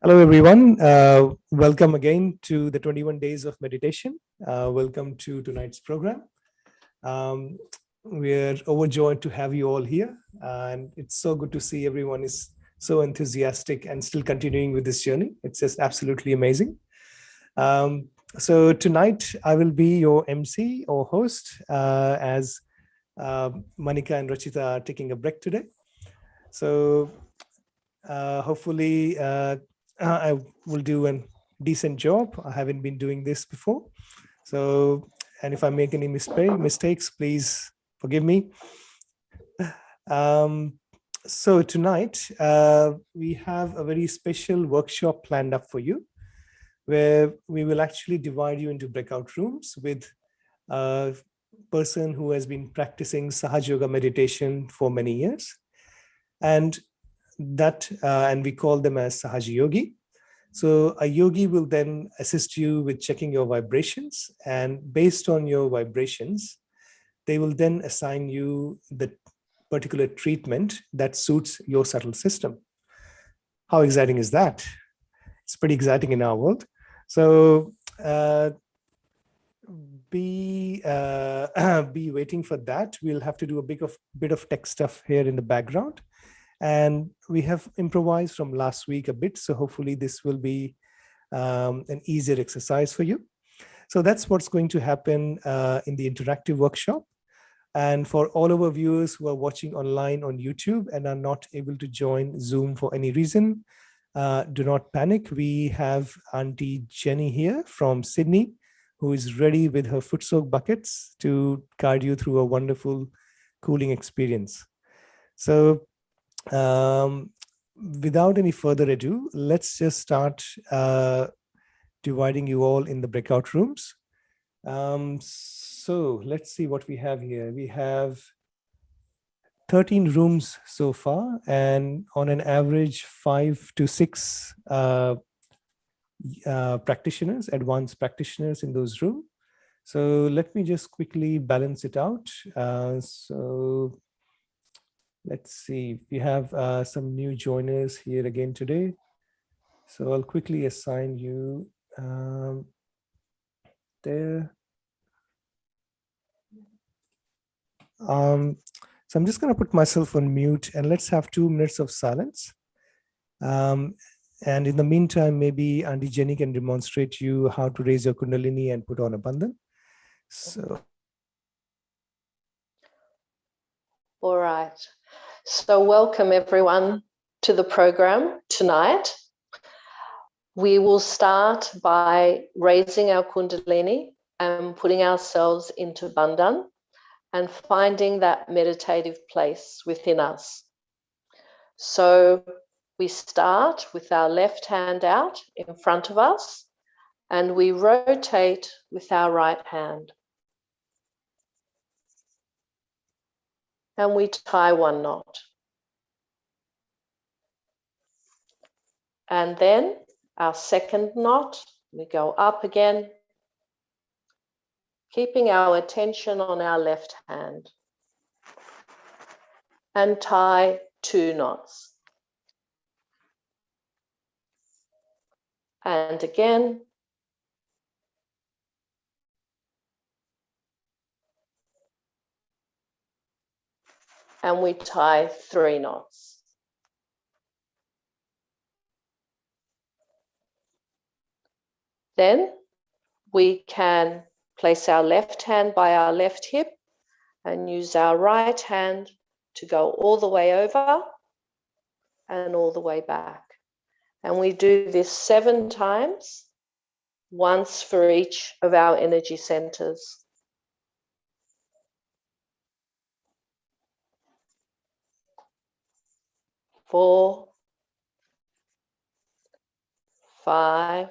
Hello, everyone. Welcome again to the 21 Days of Meditation. Welcome to tonight's program. We're overjoyed to have you all here. And it's so good to see everyone is so enthusiastic and still continuing with this journey. It's just absolutely amazing. So tonight, I will be your MC or host as Manika and Rachita are taking a break today. So hopefully, I will do a decent job. I haven't been doing this before. So, and if I make any mistakes, please forgive me. So tonight, we have a very special workshop planned up for you, where we will actually divide you into breakout rooms with a person who has been practicing Sahaja Yoga Meditation for many years. And we call them as Sahaja Yogi. So a yogi will then assist you with checking your vibrations, and based on your vibrations, they will then assign you the particular treatment that suits your subtle system. How exciting is that? It's pretty exciting in our world. So be waiting for that. We'll have to do a bit of tech stuff here in the background. And we have improvised from last week a bit. So hopefully this will be an easier exercise for you. So that's what's going to happen in the interactive workshop. And for all of our viewers who are watching online on YouTube and are not able to join Zoom for any reason, do not panic. We have Auntie Jenny here from Sydney, who is ready with her footsoak buckets to guide you through a wonderful cooling experience. So without any further ado, let's just start dividing you all in the breakout rooms. So let's see what we have here. We have 13 rooms so far, and on an average 5 to 6 practitioners, advanced practitioners in those rooms. So let me just quickly balance it out. So let's see, we have some new joiners here again today. So I'll quickly assign you there. So I'm just going to put myself on mute and let's have 2 minutes of silence. And in the meantime, maybe Auntie Jenny can demonstrate you how to raise your Kundalini and put on a bandhan. So. All right. So welcome everyone to the program tonight. We will start by raising our Kundalini and putting ourselves into bandhan and finding that meditative place within us. So we start with our left hand out in front of us and we rotate with our right hand. And we tie 1 knot. And then our second knot, we go up again, keeping our attention on our left hand, and tie 2 knots. And again, and we tie 3 knots. Then we can place our left hand by our left hip and use our right hand to go all the way over and all the way back. And we do this 7 times, once for each of our energy centers. 4, 5,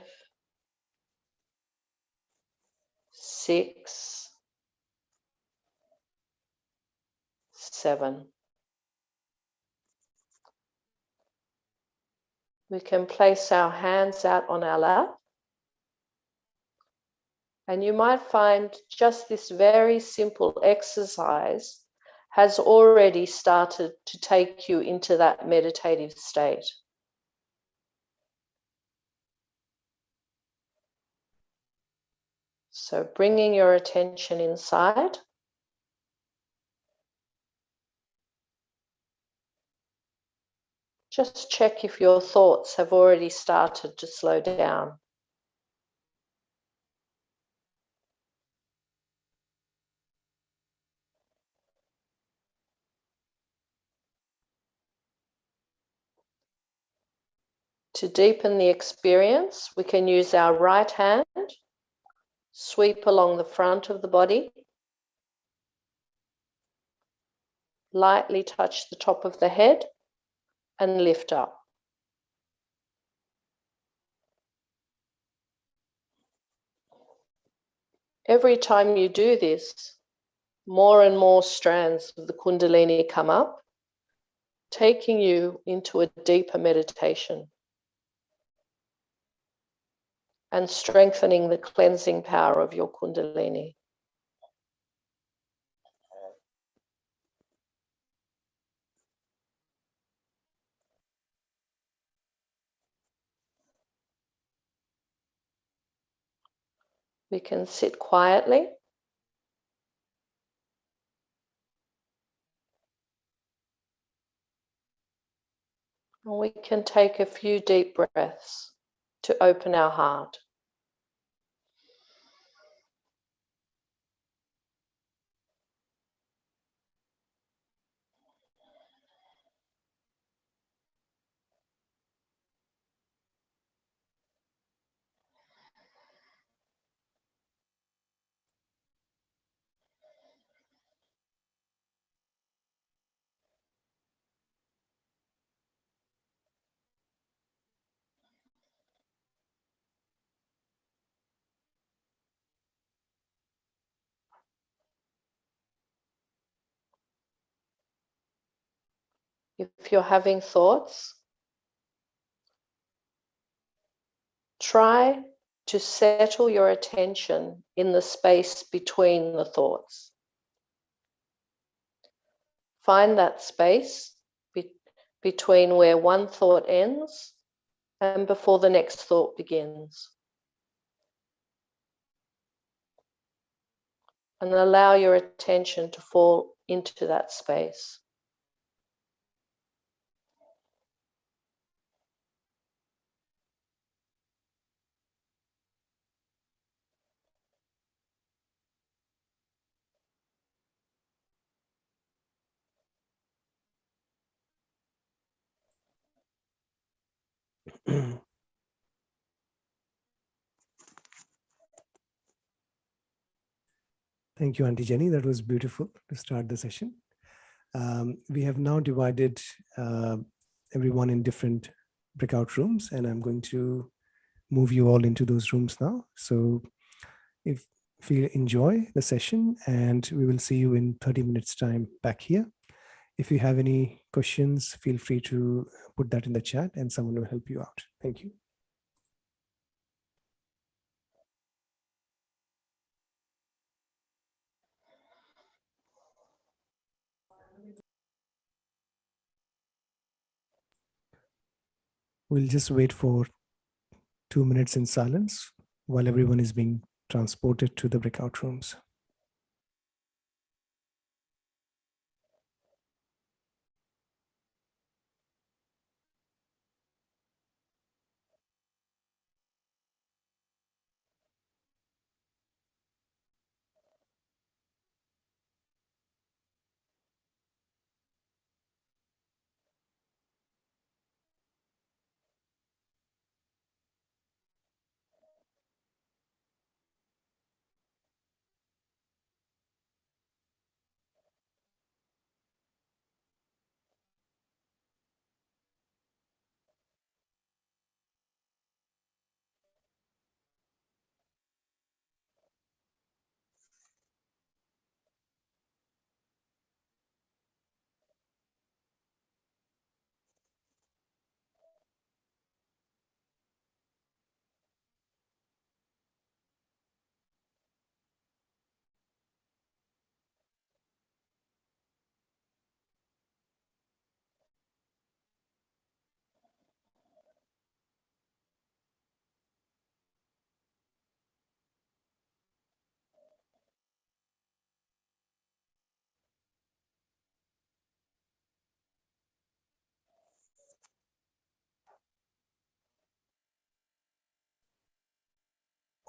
6, 7. We can place our hands out on our lap. And you might find just this very simple exercise has already started to take you into that meditative state. So bringing your attention inside. Just check if your thoughts have already started to slow down. To deepen the experience, we can use our right hand, sweep along the front of the body, lightly touch the top of the head, and lift up. Every time you do this, more and more strands of the Kundalini come up, taking you into a deeper meditation and strengthening the cleansing power of your Kundalini. We can sit quietly. And we can take a few deep breaths to open our heart. If you're having thoughts, try to settle your attention in the space between the thoughts. Find that space between where one thought ends and before the next thought begins. And allow your attention to fall into that space. Thank you, Auntie Jenny. That was beautiful to start the session. We have now divided everyone in different breakout rooms, and I'm going to move you all into those rooms now. So if you enjoy the session, and we will see you in 30 minutes time back here. If you have any questions, feel free to put that in the chat and someone will help you out. Thank you. We'll just wait for 2 minutes in silence while everyone is being transported to the breakout rooms.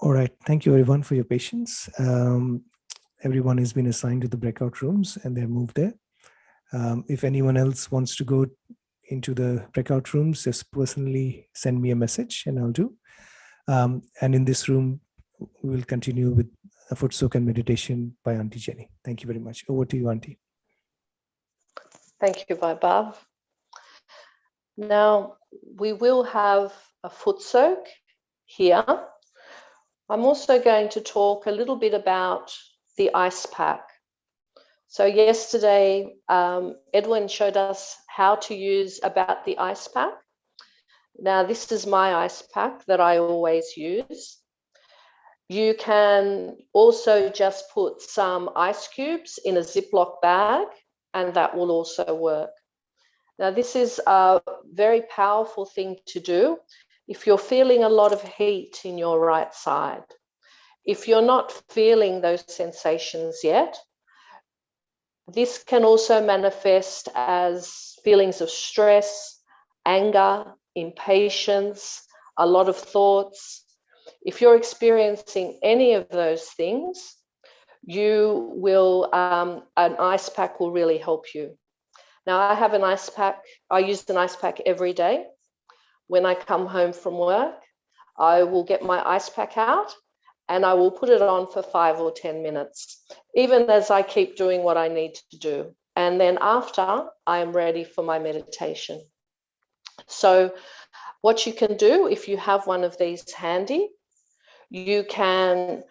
All right. Thank you, everyone, for your patience. Everyone has been assigned to the breakout rooms and they're moved there. If anyone else wants to go into the breakout rooms, just personally send me a message and I'll do. And in this room, we will continue with a footsoak and meditation by Auntie Jenny. Thank you very much. Over to you, Auntie. Thank you, Vaibhav. Now, we will have a footsoak here. I'm also going to talk a little bit about the ice pack. So yesterday, Edwin showed us how to use about the ice pack. Now, this is my ice pack that I always use. You can also just put some ice cubes in a Ziploc bag, and that will also work. Now, this is a very powerful thing to do if you're feeling a lot of heat in your right side. If you're not feeling those sensations yet, this can also manifest as feelings of stress, anger, impatience, a lot of thoughts. If you're experiencing any of those things, you will, an ice pack will really help you. Now, I have an ice pack. I use an ice pack every day. When I come home from work, I will get my ice pack out and I will put it on for 5 or 10 minutes, even as I keep doing what I need to do. And then after, I am ready for my meditation. So what you can do if you have one of these handy, you don't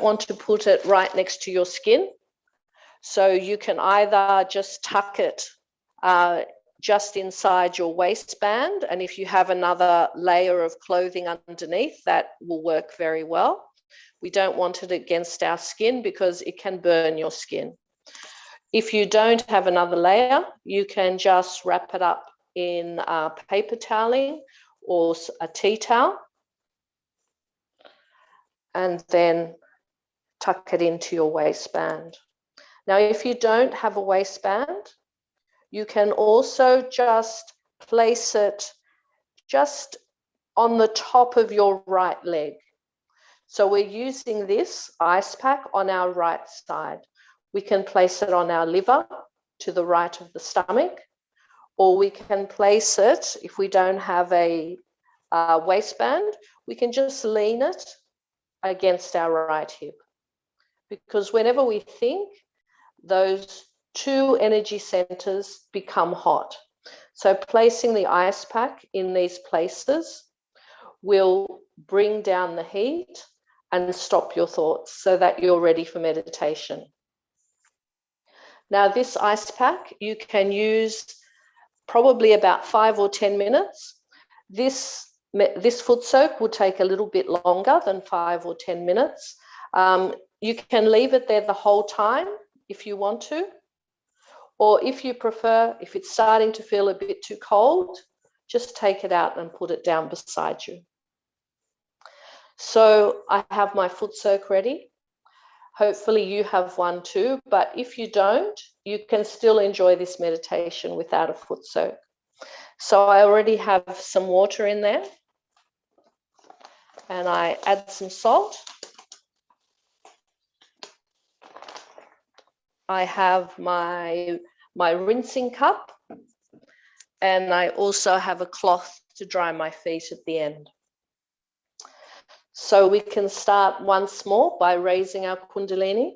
want to put it right next to your skin. So you can either just tuck it just inside your waistband, and if you have another layer of clothing underneath, that will work very well. We don't want it against our skin because it can burn your skin. If you don't have another layer, you can just wrap it up in paper toweling or a tea towel and then tuck it into your waistband. Now, if you don't have a waistband, you can also just place it just on the top of your right leg. So we're using this ice pack on our right side. We can place it on our liver to the right of the stomach, or we can place it, if we don't have a waistband, we can just lean it against our right hip. Because whenever we think, those two energy centers become hot. So placing the ice pack in these places will bring down the heat and stop your thoughts so that you're ready for meditation. Now, this ice pack you can use probably about 5 or 10 minutes. This foot soak will take a little bit longer than 5 or 10 minutes. You can leave it there the whole time if you want to, or if you prefer, if it's starting to feel a bit too cold, just take it out and put it down beside you. So I have my foot soak ready. Hopefully you have one too, but if you don't, you can still enjoy this meditation without a foot soak. So I already have some water in there and I add some salt. I have my rinsing cup, and I also have a cloth to dry my feet at the end. So we can start once more by raising our Kundalini.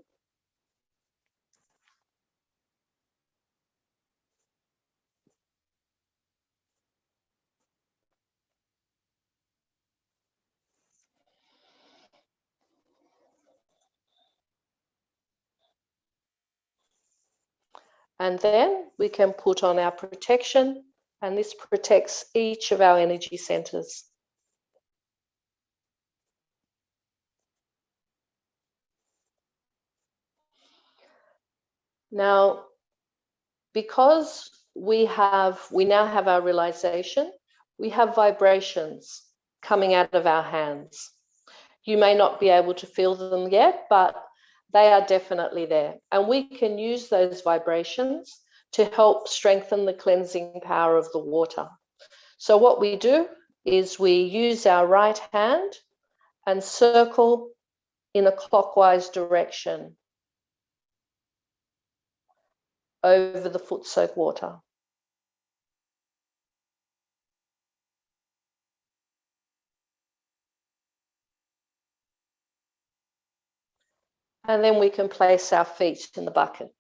And then we can put on our protection, and this protects each of our energy centers. Now, because we now have our realization, we have vibrations coming out of our hands. You may not be able to feel them yet, but they are definitely there. And we can use those vibrations to help strengthen the cleansing power of the water. So what we do is we use our right hand and circle in a clockwise direction over the footsoak water. And then we can place our feet in the bucket.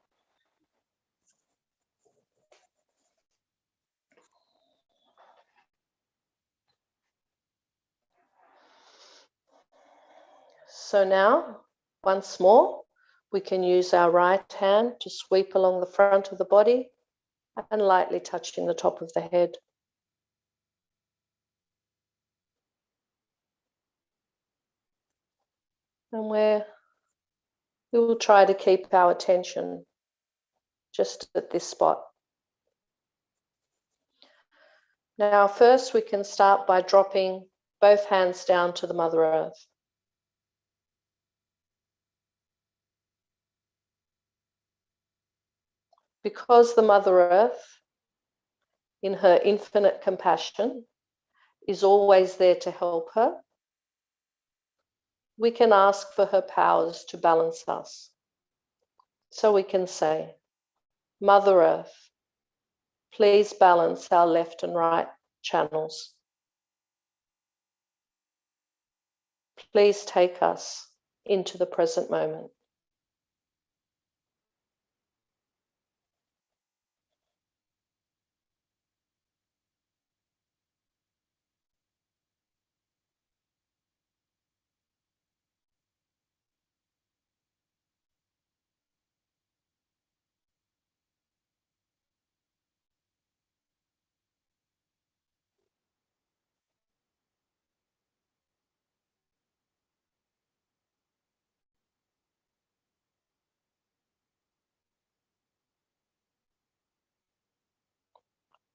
So now, once more, we can use our right hand to sweep along the front of the body and lightly touching the top of the head. And we will try to keep our attention just at this spot. Now, first we can start by dropping both hands down to the Mother Earth. Because the Mother Earth, in her infinite compassion, is always there to help her, we can ask for her powers to balance us. So we can say, Mother Earth, please balance our left and right channels. Please take us into the present moment.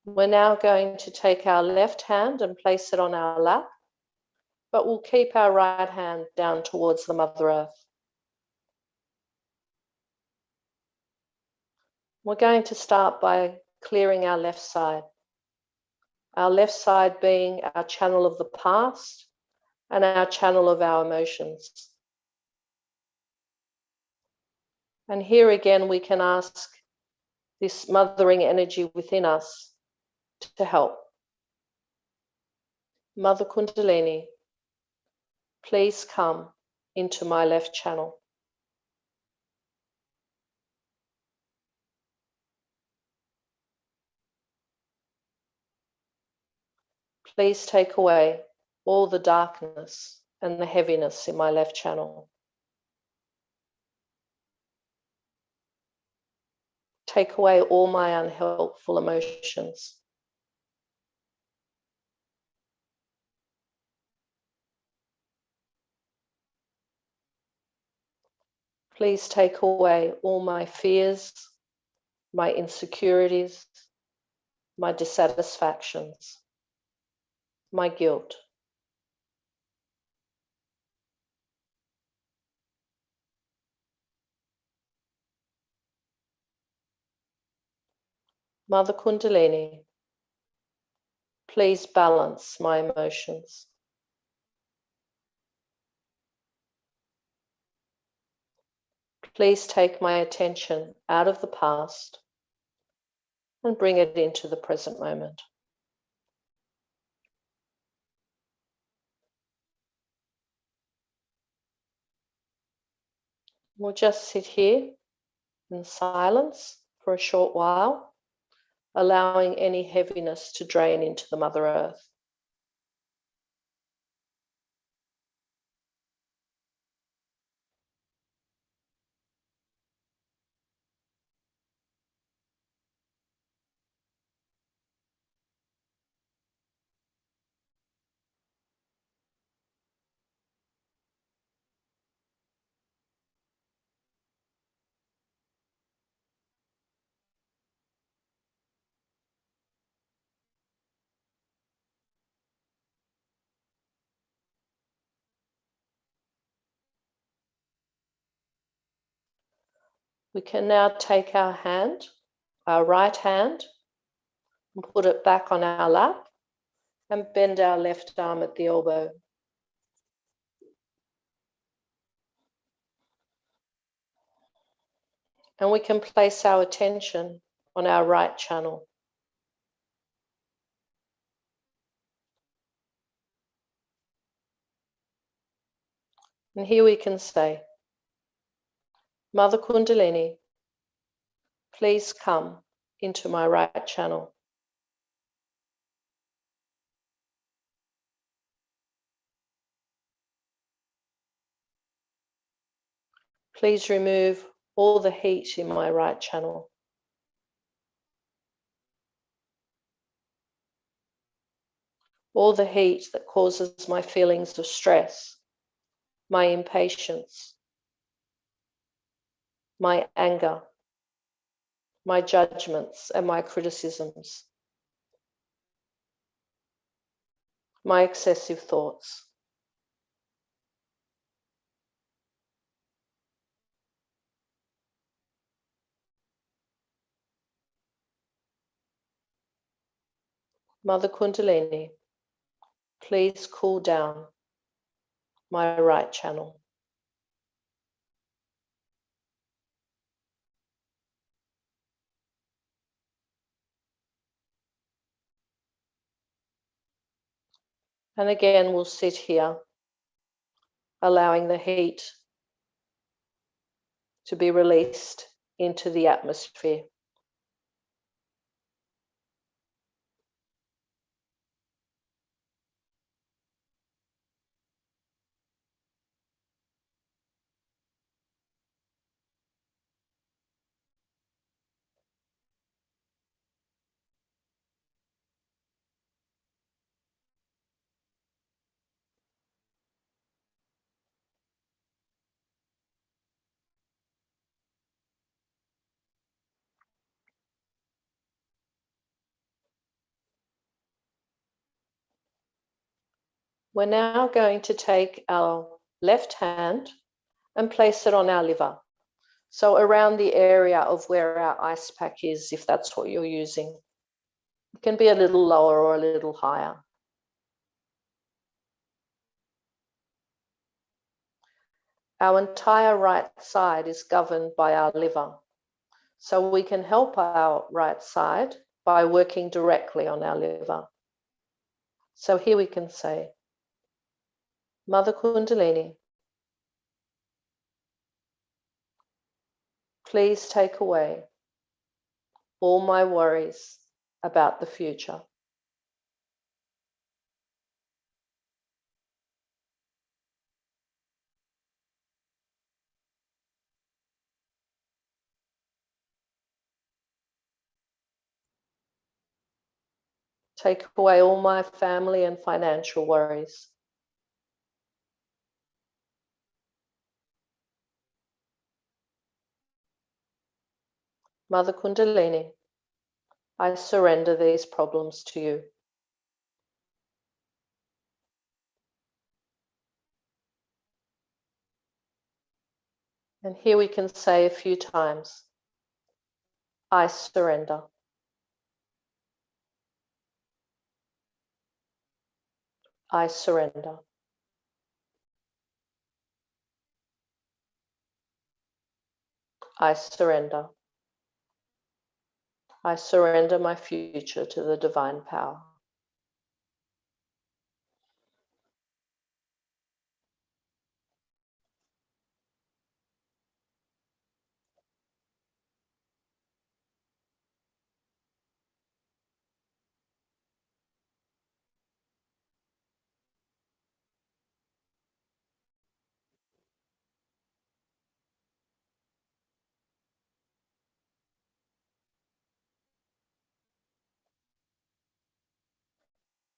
We're now going to take our left hand and place it on our lap, but we'll keep our right hand down towards the Mother Earth. We're going to start by clearing our left side being our channel of the past and our channel of our emotions. And here again, we can ask this mothering energy within us to help. Mother Kundalini, please come into my left channel. Please take away all the darkness and the heaviness in my left channel. Take away all my unhelpful emotions. Please take away all my fears, my insecurities, my dissatisfactions, my guilt. Mother Kundalini, please balance my emotions. Please take my attention out of the past and bring it into the present moment. We'll just sit here in silence for a short while, allowing any heaviness to drain into the Mother Earth. We can now take our hand, our right hand, and put it back on our lap and bend our left arm at the elbow. And we can place our attention on our right channel. And here we can say, Mother Kundalini, please come into my right channel. Please remove all the heat in my right channel. All the heat that causes my feelings of stress, my impatience, my anger, my judgments and my criticisms, my excessive thoughts. Mother Kundalini, please cool down my right channel. And again, we'll sit here, allowing the heat to be released into the atmosphere. We're now going to take our left hand and place it on our liver. So around the area of where our ice pack is, if that's what you're using. It can be a little lower or a little higher. Our entire right side is governed by our liver. So we can help our right side by working directly on our liver. So here we can say, Mother Kundalini, please take away all my worries about the future. Take away all my family and financial worries. Mother Kundalini, I surrender these problems to you. And here we can say a few times, I surrender. I surrender. I surrender. I surrender my future to the divine power.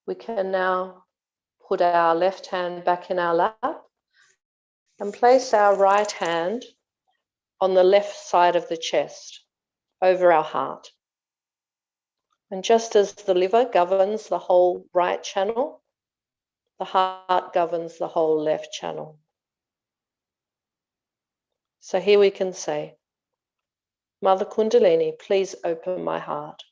We can now put our left hand back in our lap and place our right hand on the left side of the chest, over our heart. And just as the liver governs the whole right channel, the heart governs the whole left channel. So here we can say, Mother Kundalini, please open my heart.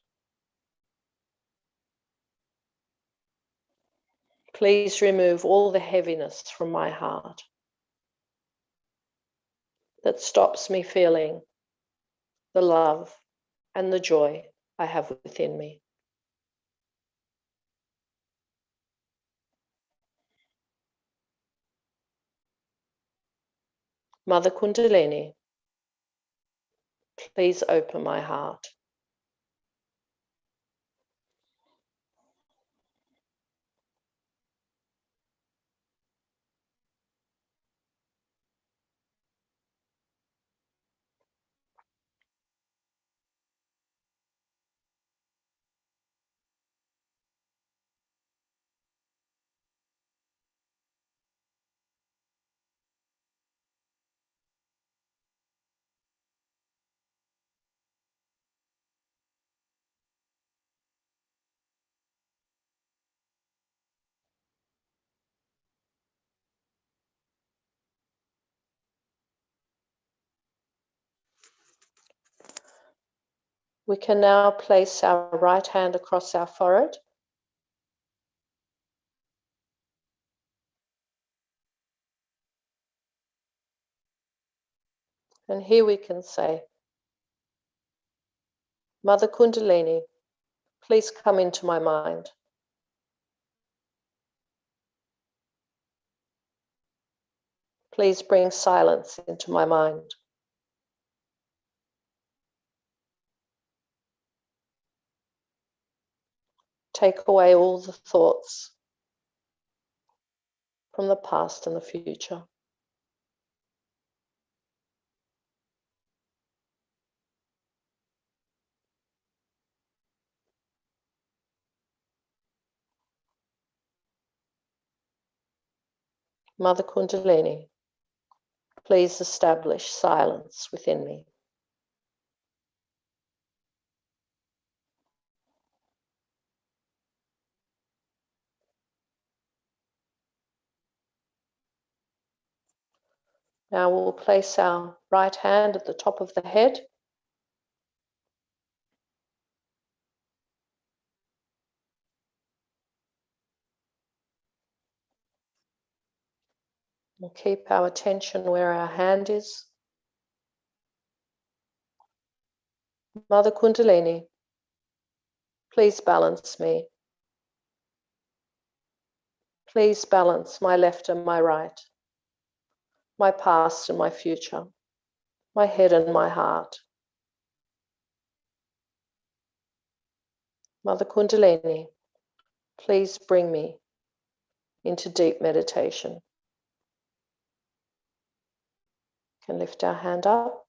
Please remove all the heaviness from my heart that stops me feeling the love, and the joy I have within me. Mother Kundalini, please open my heart. We can now place our right hand across our forehead. And here we can say, Mother Kundalini, please come into my mind. Please bring silence into my mind. Take away all the thoughts from the past and the future. Mother Kundalini, please establish silence within me. Now we'll place our right hand at the top of the head. We'll keep our attention where our hand is. Mother Kundalini, please balance me. Please balance my left and my right, my past and my future, my head and my heart. Mother Kundalini, please bring me into deep meditation. We can lift our hand up,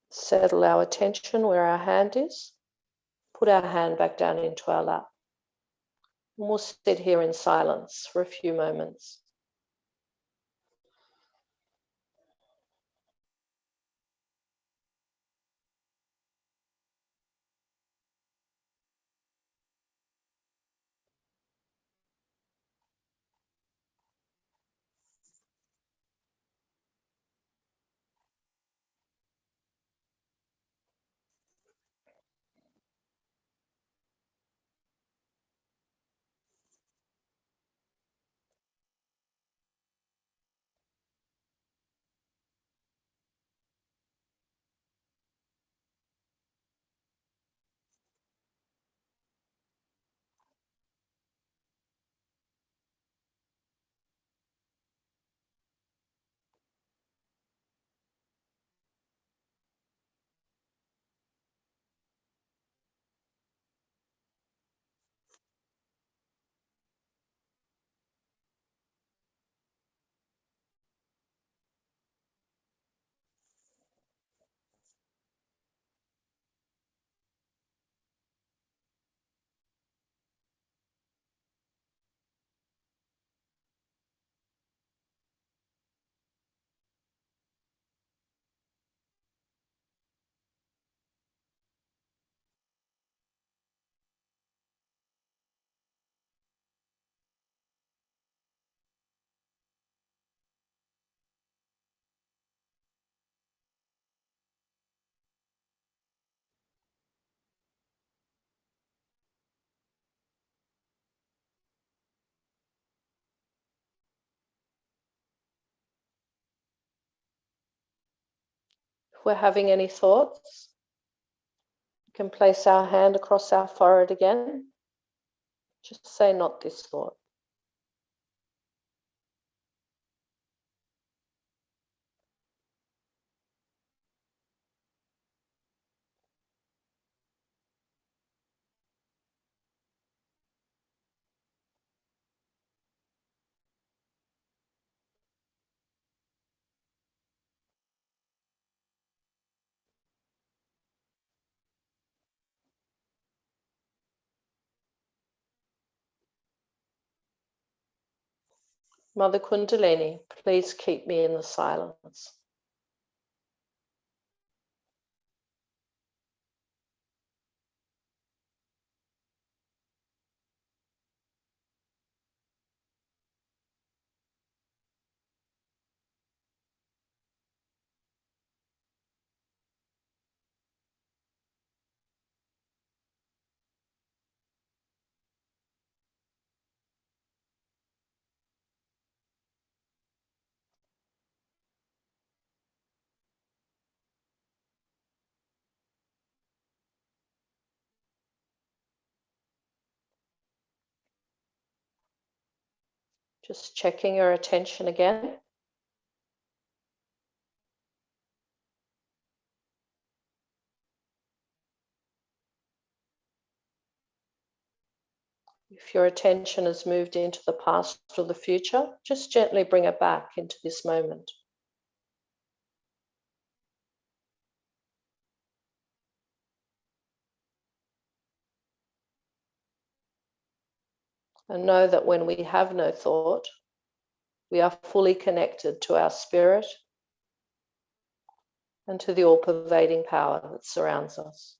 settle our attention where our hand is, put our hand back down into our lap. And we'll sit here in silence for a few moments. If we're having any thoughts, we can place our hand across our forehead again. Just say, not this thought. Mother Kundalini, please keep me in the silence. Just checking your attention again. If your attention has moved into the past or the future, just gently bring it back into this moment. And know that when we have no thought, we are fully connected to our spirit and to the all-pervading power that surrounds us.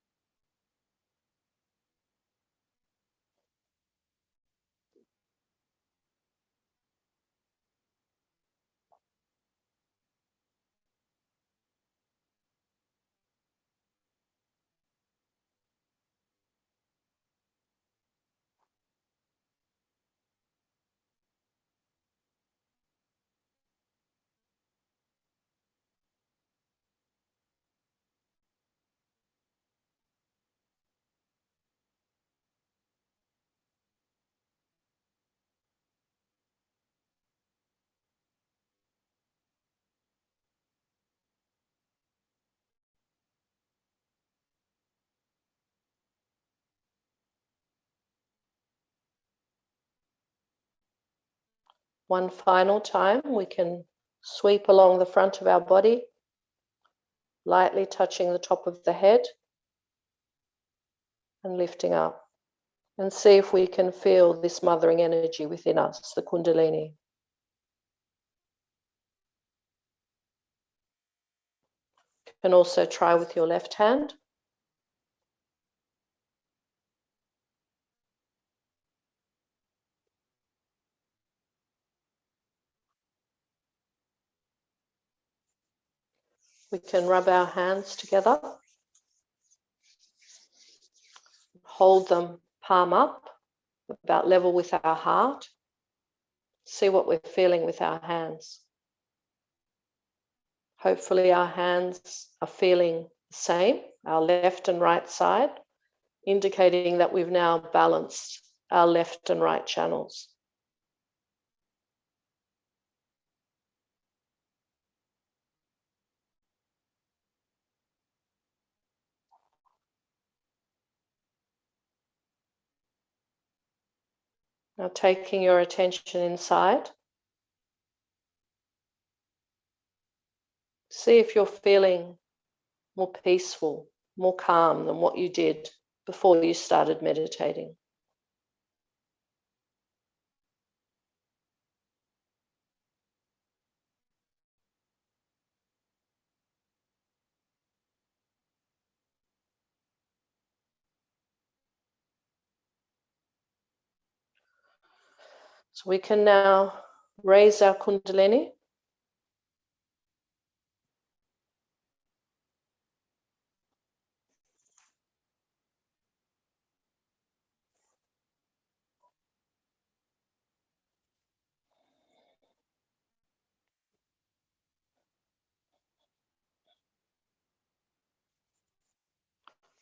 One final time, we can sweep along the front of our body, lightly touching the top of the head and lifting up. And see if we can feel this mothering energy within us, the Kundalini. You can also try with your left hand. We can rub our hands together, hold them palm up, about level with our heart. See what we're feeling with our hands. Hopefully our hands are feeling the same, our left and right side, indicating that we've now balanced our left and right channels. Now taking your attention inside, see if you're feeling more peaceful, more calm than what you did before you started meditating. So we can now raise our Kundalini.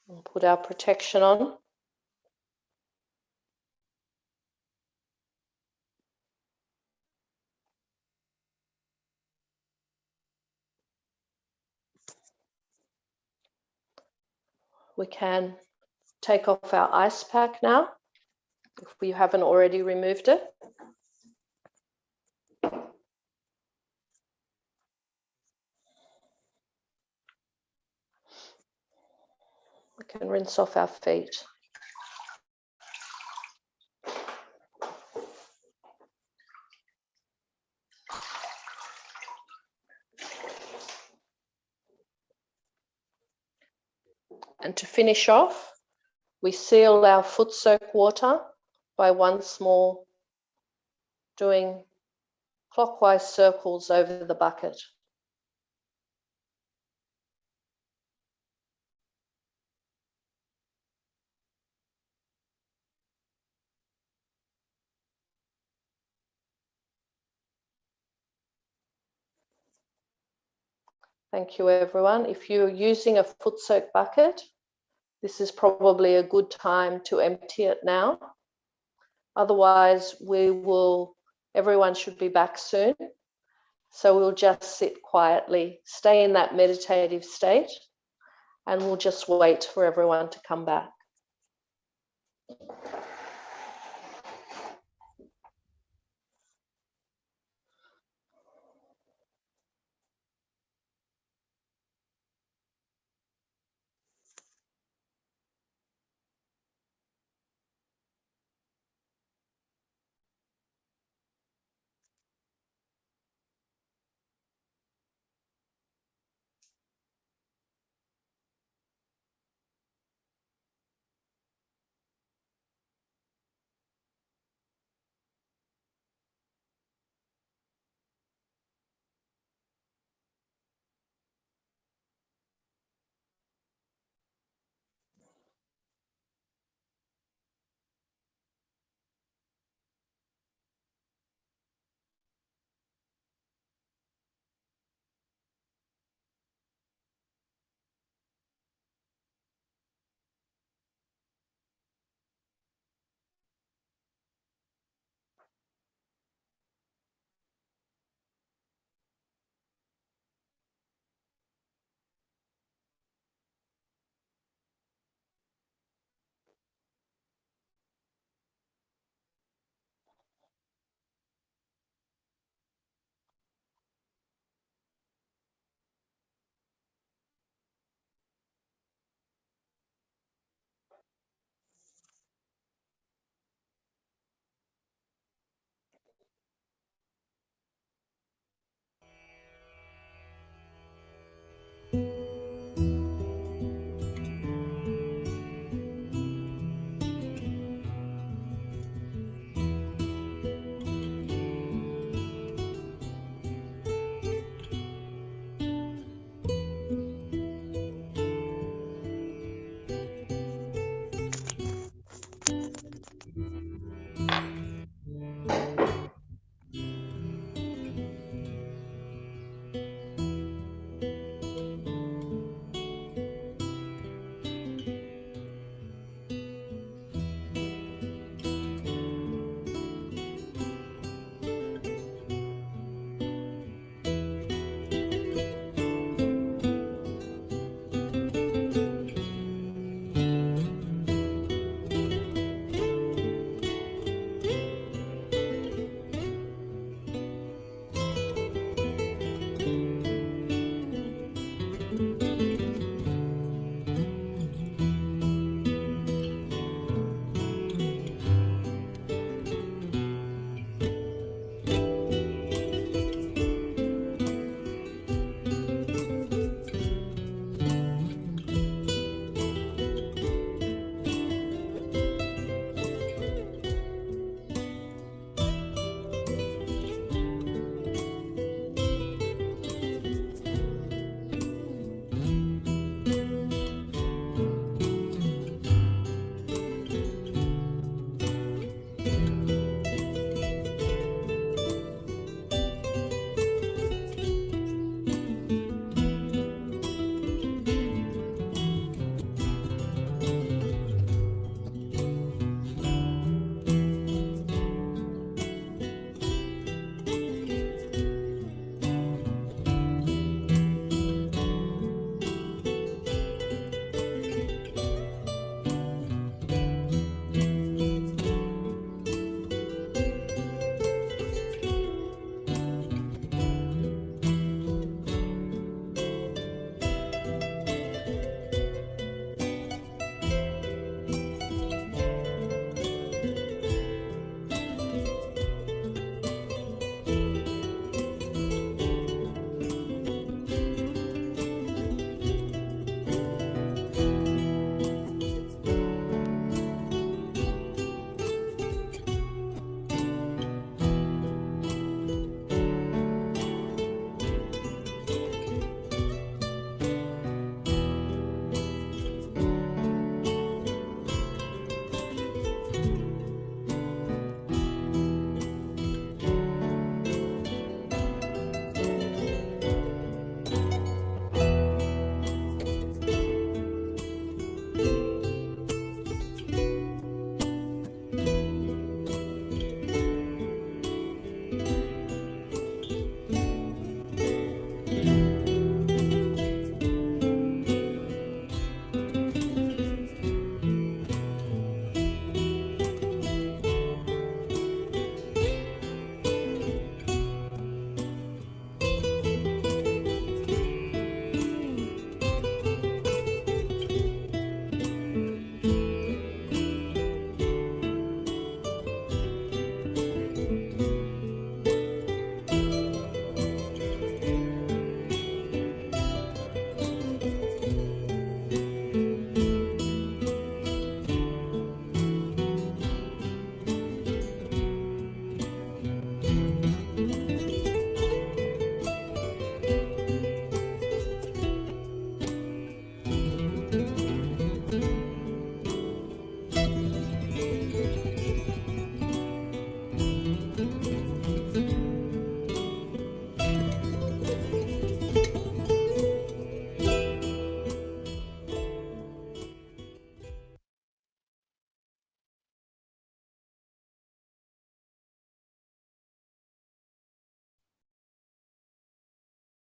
We'll put our protection on. We can take off our ice pack now, if we haven't already removed it. We can rinse off our feet. And to finish off, we seal our foot soak water by once more doing clockwise circles over the bucket. Thank you, everyone. If you're using a foot soak bucket, this is probably a good time to empty it now. Otherwise, everyone should be back soon. So we'll just sit quietly, stay in that meditative state, and we'll just wait for everyone to come back.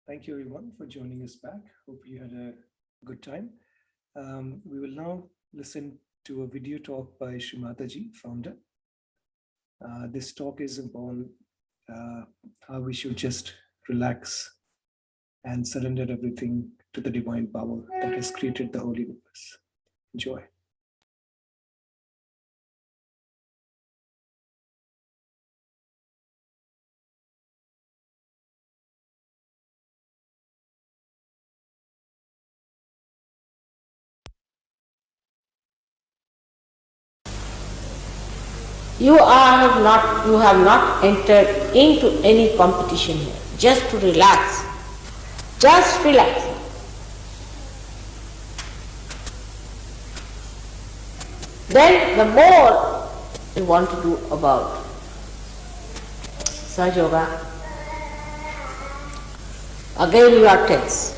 Thank you everyone for joining us back. Hope you had a good time. We will now listen to a video talk by Shri Mataji, founder. This talk is upon how we should just relax and surrender everything to the divine power that has created the whole universe. Enjoy. You have not entered into any competition here, just to relax. Just relax. Then the more you want to do about Sahaja Yoga, again you are tense.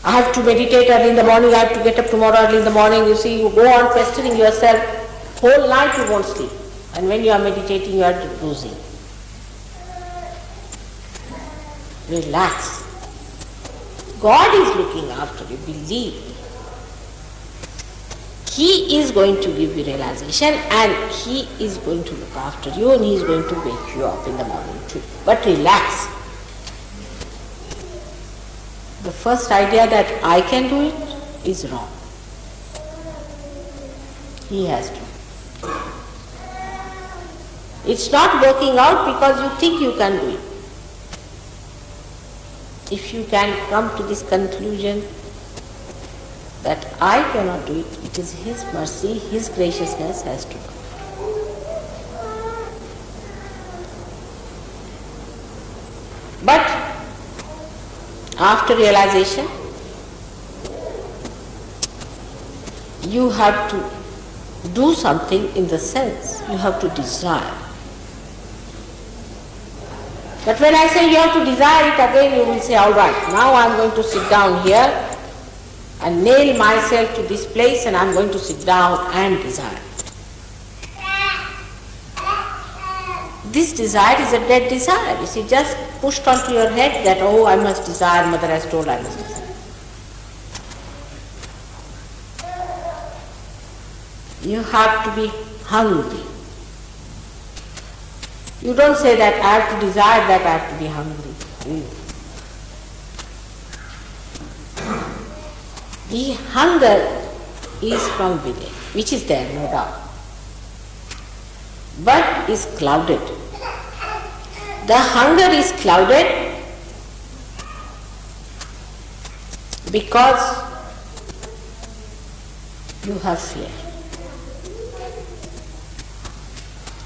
I have to meditate early in the morning, I have to get up tomorrow early in the morning. You see, you go on pestering yourself. Whole night you won't sleep, and when you are meditating you are losing. Relax. God is looking after you, believe me. He is going to give you realization, and He is going to look after you, and He is going to wake you up in the morning too. But relax. The first idea that I can do it is wrong. He has to. It's not working out because you think you can do it. If you can come to this conclusion that I cannot do it, it is His mercy, His graciousness has to come. But after realization, you have to do something in the sense you have to desire. But when I say you have to desire it, again you will say, all right, now I am going to sit down here and nail myself to this place and I am going to sit down and desire. This desire is a dead desire. You see, just pushed onto your head that, oh, I must desire, Mother has told I must desire. You have to be hungry. You don't say that I have to desire that, I have to be hungry. The hunger is from within, which is there, no doubt, but is clouded. The hunger is clouded because you have fear.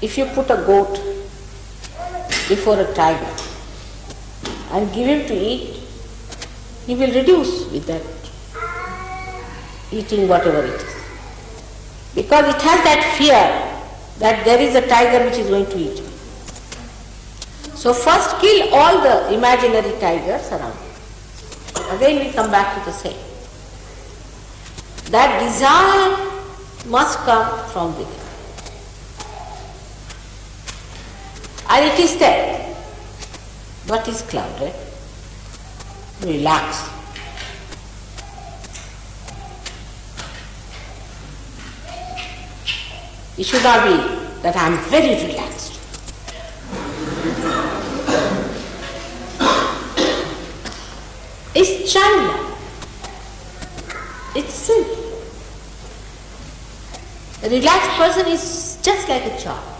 If you put a goat before a tiger and give him to eat, he will reduce with that eating whatever it is. Because it has that fear that there is a tiger which is going to eat me. So first kill all the imaginary tigers around you. Again we come back to the same. That desire must come from within. And it is there, but is clouded. Relax. It should not be that I am very relaxed. It's Chandra. It's simple. A relaxed person is just like a child.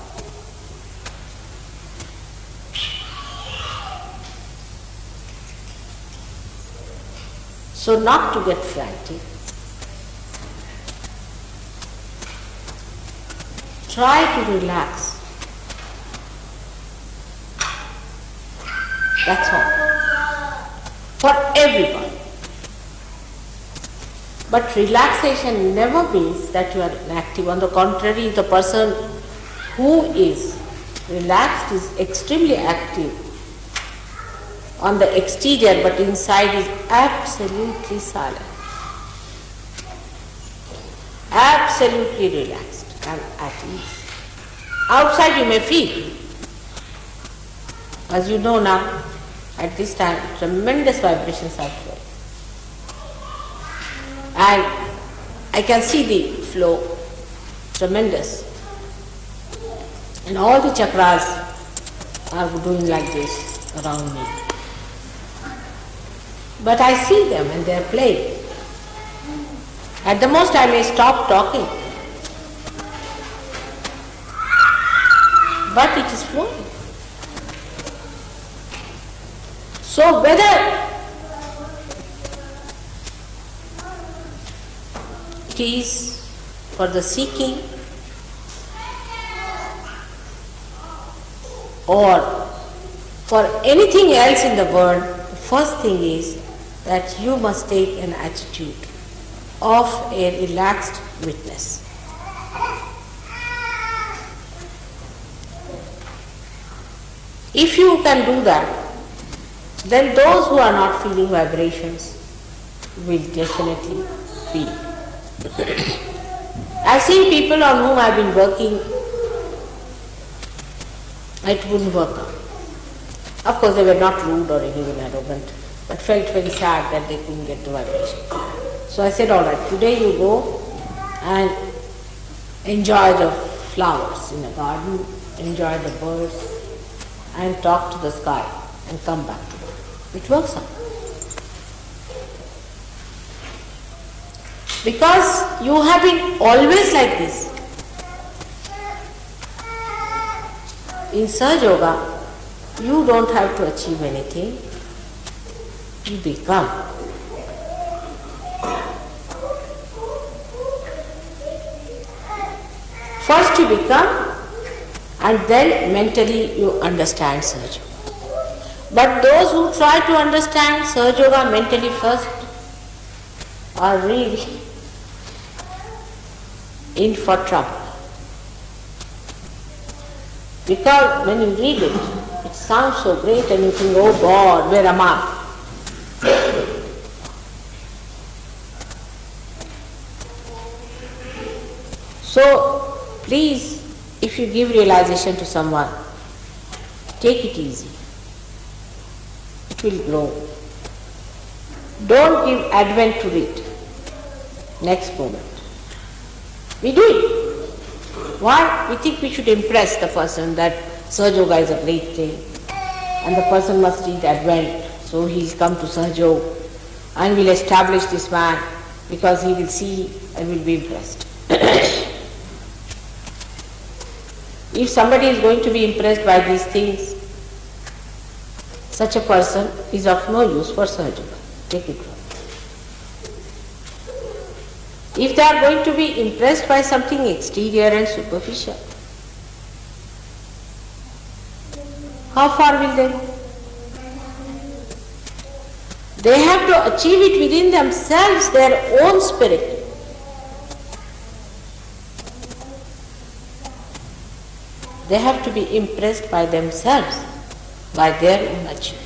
So not to get frantic. Try to relax. That's all. For everyone. But relaxation never means that you are inactive. On the contrary, the person who is relaxed is extremely active on the exterior, but inside is absolutely silent. Absolutely relaxed and at ease. Outside you may feel, as you know now, At this time, tremendous vibrations are flowing. And I can see the flow, tremendous. And all the chakras are doing like this around me. But I see them and they are playing. At the most I may stop talking. But it is flowing. So whether it is for the seeking or for anything else in the world, the first thing is that you must take an attitude of a relaxed witness. If you can do that, then those who are not feeling vibrations will definitely feel. I've seen people on whom I've been working, it wouldn't work out. Of course, they were not rude or even arrogant, but felt very sad that they couldn't get the vibration. So I said, all right, today you go and enjoy the flowers in the garden, enjoy the birds, and talk to the sky and come back to it. It works out. Because you have been always like this. In Sahaja Yoga, you don't have to achieve anything. You become. First you become, and then mentally you understand Sahaja Yoga. But those who try to understand Sahaja Yoga mentally first are really in for trouble. Because when you read it, it sounds so great and you think, oh God, where am I? So, please, if you give realization to someone, take it easy. It will grow. Don't give advent to it. Next moment. We do it. Why? We think we should impress the person that Sahaja Yoga is a great thing and the person must read Advent, so he's come to Sahaja Yoga and will establish this man because he will see and will be impressed. If somebody is going to be impressed by these things, such a person is of no use for Sahaja Yoga. Take it wrong. If they are going to be impressed by something exterior and superficial, how far will they go? They have to achieve it within themselves, their own spirit. They have to be impressed by themselves, by their own achievement.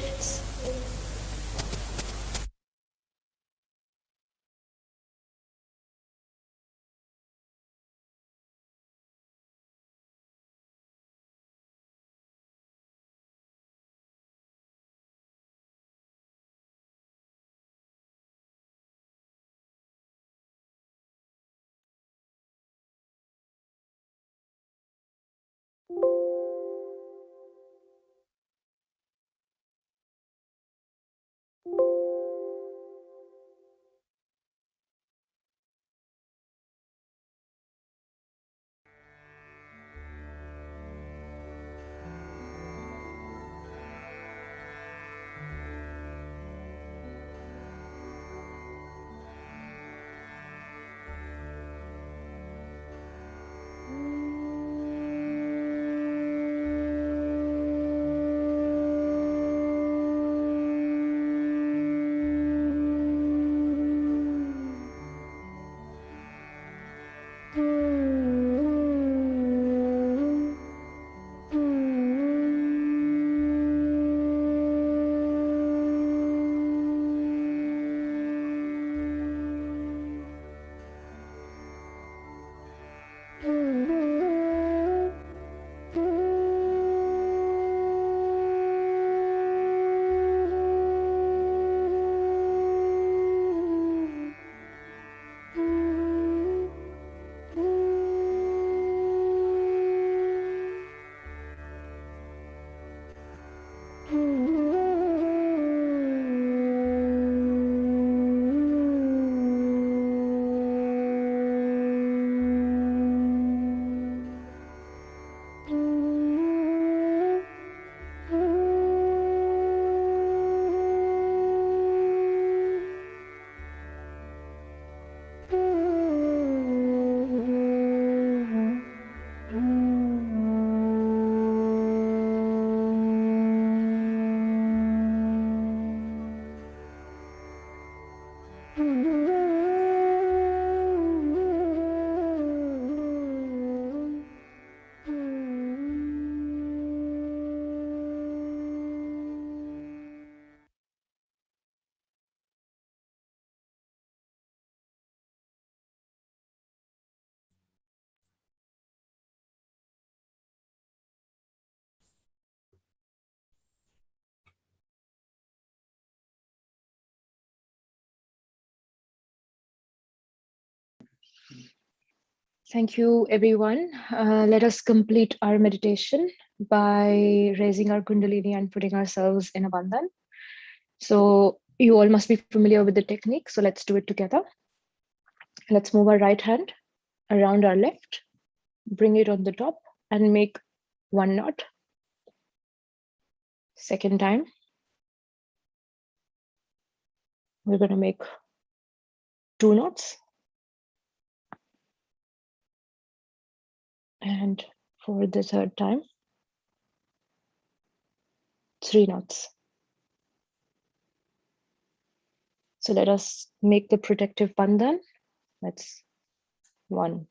Thank you, everyone. Let us complete our meditation by raising our Kundalini and putting ourselves in a bandhan. So you all must be familiar with the technique. So let's do it together. Let's move our right hand around our left, bring it on the top and make one knot. Second time. We're going to make 2 knots. And for the third time, 3 knots. So let us make the protective bandhan. That's 1,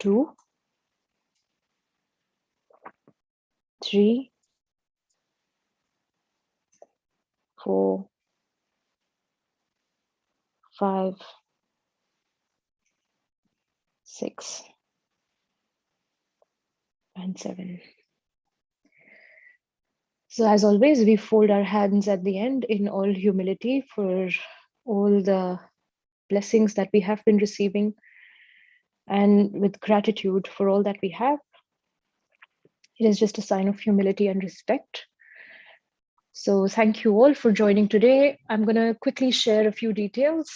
2, 3, 4, 5, 6, and 7. So as always, we fold our hands at the end in all humility for all the blessings that we have been receiving and with gratitude for all that we have. It is just a sign of humility and respect. So thank you all for joining today. I'm going to quickly share a few details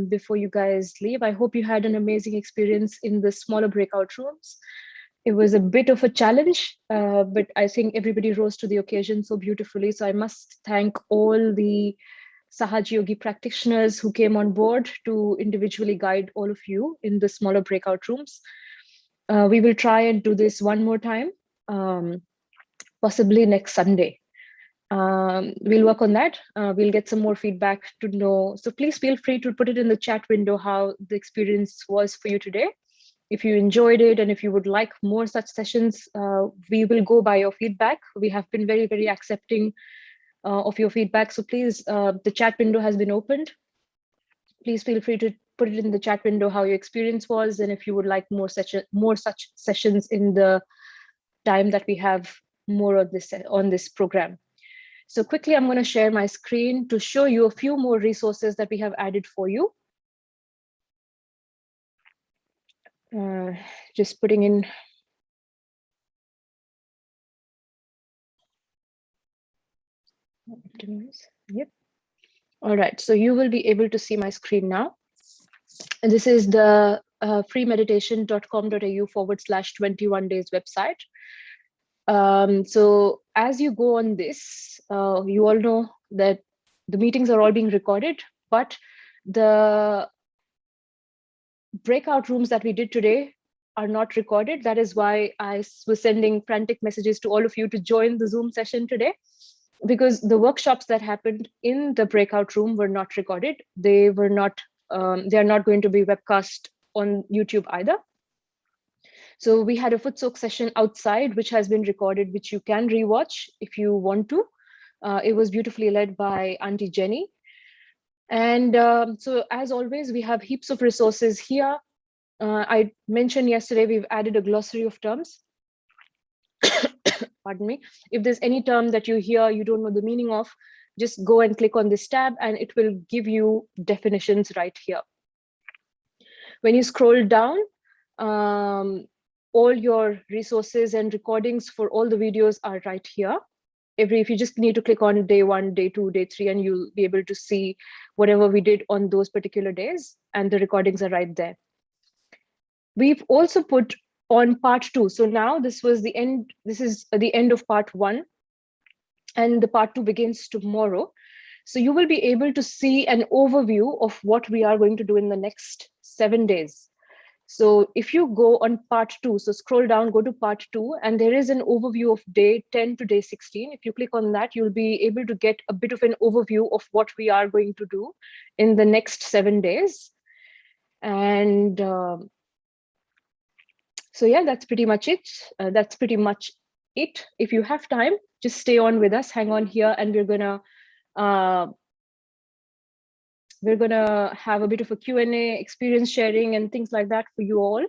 before you guys leave. I hope you had an amazing experience in the smaller breakout rooms. It was a bit of a challenge, but I think everybody rose to the occasion so beautifully. So I must thank all the Sahaja Yogi practitioners who came on board to individually guide all of you in the smaller breakout rooms. We will try and do this one more time, possibly next Sunday. We'll work on that. We'll get some more feedback to know. So please feel free to put it in the chat window how the experience was for you today. If you enjoyed it and if you would like more such sessions, we will go by your feedback. We have been very, very accepting of your feedback. So please, the chat window has been opened. Please feel free to put it in the chat window how your experience was, and if you would like more such sessions in the time that we have more of this on this program. So quickly, I'm going to share my screen to show you a few more resources that we have added for you. Just putting in. Yep. All right, so you will be able to see my screen now. And this is the freemeditation.com.au/21 days website. So as you go on this, you all know that the meetings are all being recorded, but the breakout rooms that we did today are not recorded. That is why I was sending frantic messages to all of you to join the Zoom session today, because the workshops that happened in the breakout room were not recorded. They were not, they are not going to be webcast on YouTube either. So we had a footsoak session outside, which has been recorded, which you can rewatch if you want to. It was beautifully led by Auntie Jenny. And so as always, we have heaps of resources here. I mentioned yesterday, we've added a glossary of terms. Pardon me. If there's any term that you hear, you don't know the meaning of, just go and click on this tab and it will give you definitions right here. When you scroll down, all your resources and recordings for all the videos are right here. If you just need to click on day 1, day 2, day 3, and you'll be able to see whatever we did on those particular days, and the recordings are right there. We've also put on part 2. So now this was the end. This is the end of part 1, and the part 2 begins tomorrow. So you will be able to see an overview of what we are going to do in the next 7 days. So if you go on part 2, so scroll down, go to part 2, and there is an overview of day 10 to day 16. If you click on that, you'll be able to get a bit of an overview of what we are going to do in the next 7 days. And so yeah, that's pretty much it. If you have time, just stay on with us, hang on here, and we're gonna have a bit of a Q&A, experience sharing and things like that for you all.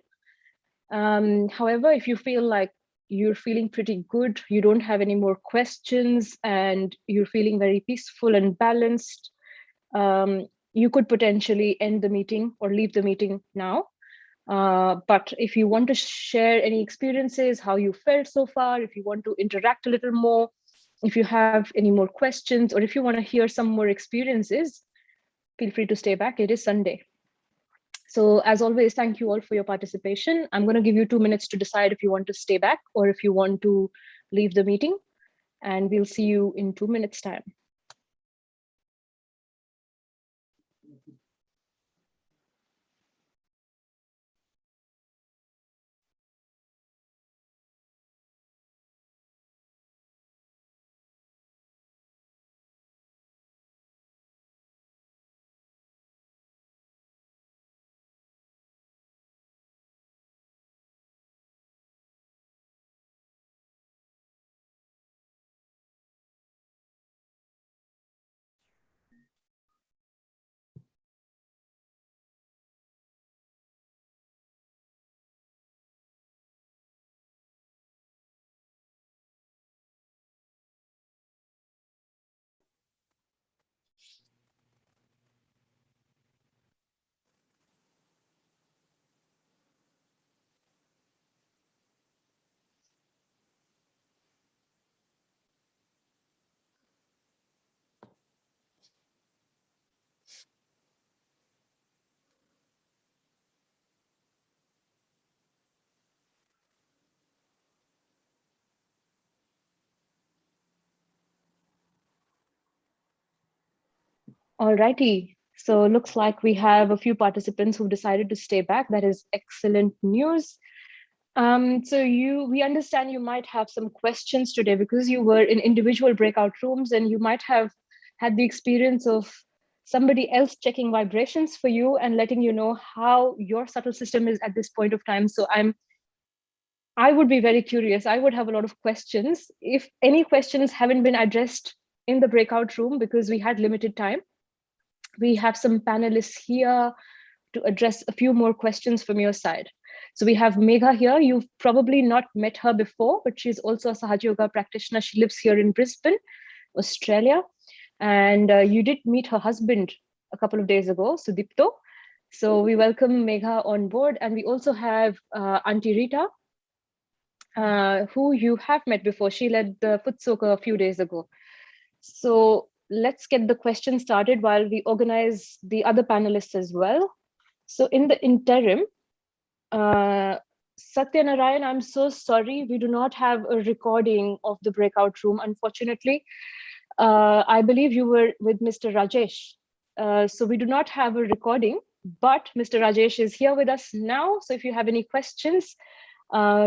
However, if you feel like you're feeling pretty good, you don't have any more questions, and you're feeling very peaceful and balanced, you could potentially end the meeting or leave the meeting now. But if you want to share any experiences, how you felt so far, if you want to interact a little more, if you have any more questions, or if you want to hear some more experiences, feel free to stay back. It is Sunday. So as always, thank you all for your participation. I'm going to give you 2 minutes to decide if you want to stay back or if you want to leave the meeting. And we'll see you in 2 minutes' time. Alrighty. So looks like we have a few participants who've decided to stay back. That is excellent news. So we understand you might have some questions today because you were in individual breakout rooms and you might have had the experience of somebody else checking vibrations for you and letting you know how your subtle system is at this point of time. So I would be very curious. I would have a lot of questions. If any questions haven't been addressed in the breakout room because we had limited time, we have some panelists here to address a few more questions from your side. So we have Megha here. You've probably not met her before, but she's also a Sahaja Yoga practitioner. She lives here in Brisbane, Australia. And you did meet her husband a couple of days ago, Sudipto. So we welcome Megha on board. And we also have Auntie Rita, who you have met before. She led the footsoak a few days ago. So let's get the question started while we organize the other panelists as well. So in the interim, Satyanarayan, I'm so sorry, we do not have a recording of the breakout room, unfortunately. I believe you were with Mr. Rajesh. So we do not have a recording, but Mr. Rajesh is here with us now. So if you have any questions,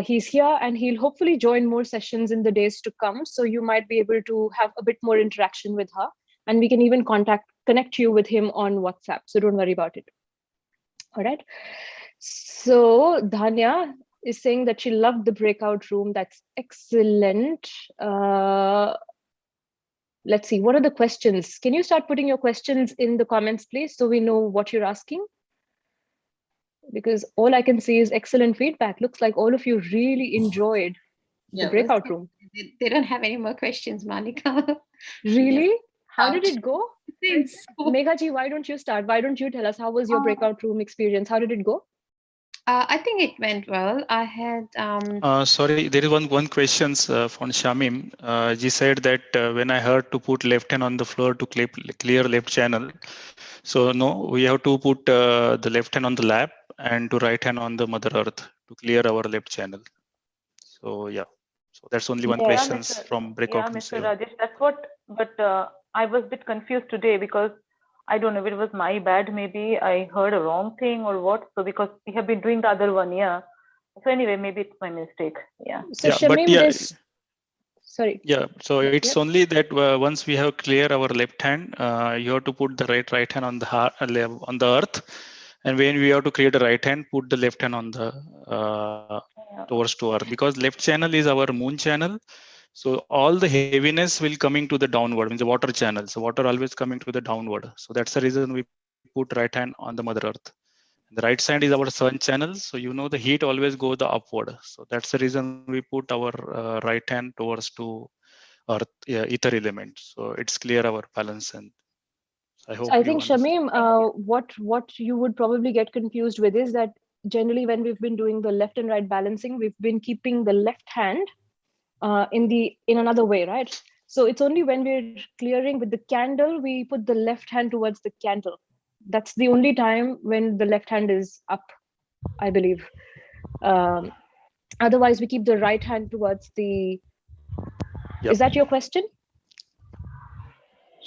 he's here and he'll hopefully join more sessions in the days to come. So you might be able to have a bit more interaction with her, and we can even connect you with him on WhatsApp. So don't worry about it. All right. So Dhanya is saying that she loved the breakout room. That's excellent. Let's see, what are the questions? Can you start putting your questions in the comments, please, so we know what you're asking? Because all I can see is excellent feedback. Looks like all of you really enjoyed the breakout room. They don't have any more questions, Malika. Really? Yeah. How did it go? Meghaji, why don't you start? Why don't you tell us how was your breakout room experience? How did it go? I think it went well. I had sorry, there is one question from Shamim. She said that when I heard to put left hand on the floor to clear left channel, so no, we have to put the left hand on the lap and to right hand on the Mother Earth to clear our left channel. So yeah, so that's only one question from breakout room. Mr. Rajesh, that's what. But I was a bit confused today because I don't know if it was my bad. Maybe I heard a wrong thing or what. So because we have been doing the other one, yeah. So anyway, maybe it's my mistake. Yeah. So yeah, Shamim, sorry. Yeah, so it's only that once we have clear our left hand, you have to put the right hand on the earth, and when we have to clear the right hand, put the left hand on the towards to earth, because left channel is our moon channel. So all the heaviness will coming to the downward, means the water channel. So water always coming to the downward. So that's the reason we put right hand on the Mother Earth. The right side is our sun channel. So you know the heat always go the upward. So that's the reason we put our right hand towards to earth, ether element. So it's clear our balance. And I hope. I you think understand. Shamim, what you would probably get confused with is that generally when we've been doing the left and right balancing, we've been keeping the left hand in another way, right? So it's only when we're clearing with the candle, we put the left hand towards the candle. That's the only time when the left hand is up, I believe. Otherwise, we keep the right hand towards the. Yep. Is that your question,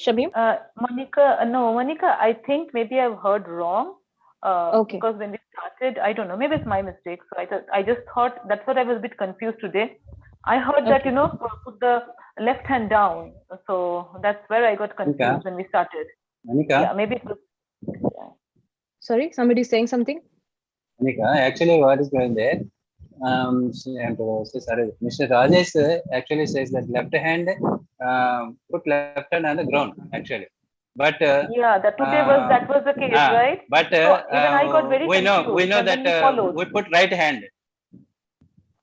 Shamim? Monica, I think maybe I've heard wrong. Okay. Because when we started, I don't know, maybe it's my mistake. So I just thought, that's what I was a bit confused today. I heard that, put the left hand down. So that's where I got confused when we started. Monica? Yeah, maybe it was. Yeah. Sorry, somebody's saying something? Monica, actually what is going there? Sorry, Mr. Rajesh actually says that left hand, put left hand on the ground, actually. But yeah, that was the case, right? But so even I got very confused. we know that we put right hand.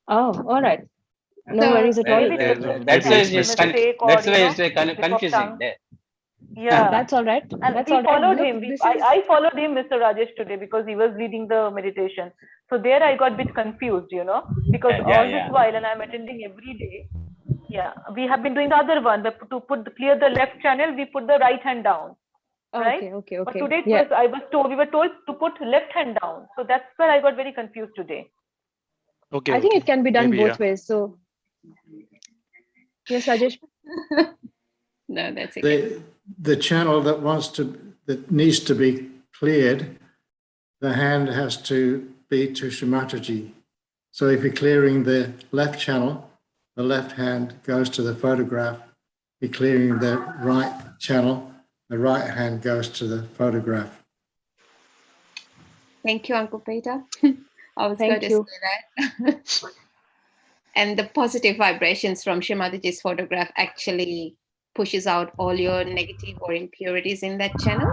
Oh, all right. No worries at all. That's why it's confusing there. Yeah, that's all right. And that's we all followed right. him. I followed him, Mr. Rajesh, today because he was leading the meditation. So there I got a bit confused, because all this while, and I'm attending every day. Yeah, we have been doing the other one. To clear the left channel, we put the right hand down. Right? Okay. But today we were told to put left hand down. So that's where I got very confused today. Okay. I think it can be done both ways. So yes, Rajesh. No, that's okay. The channel that needs to be cleared, the hand has to be to Shri Mataji. So if you're clearing the left channel, the left hand goes to the photograph. If you're clearing the right channel, the right hand goes to the photograph. Thank you, Uncle Peter. I was Thank going to you. say that. And the positive vibrations from Shri Mataji's photograph actually pushes out all your negative or impurities in that channel.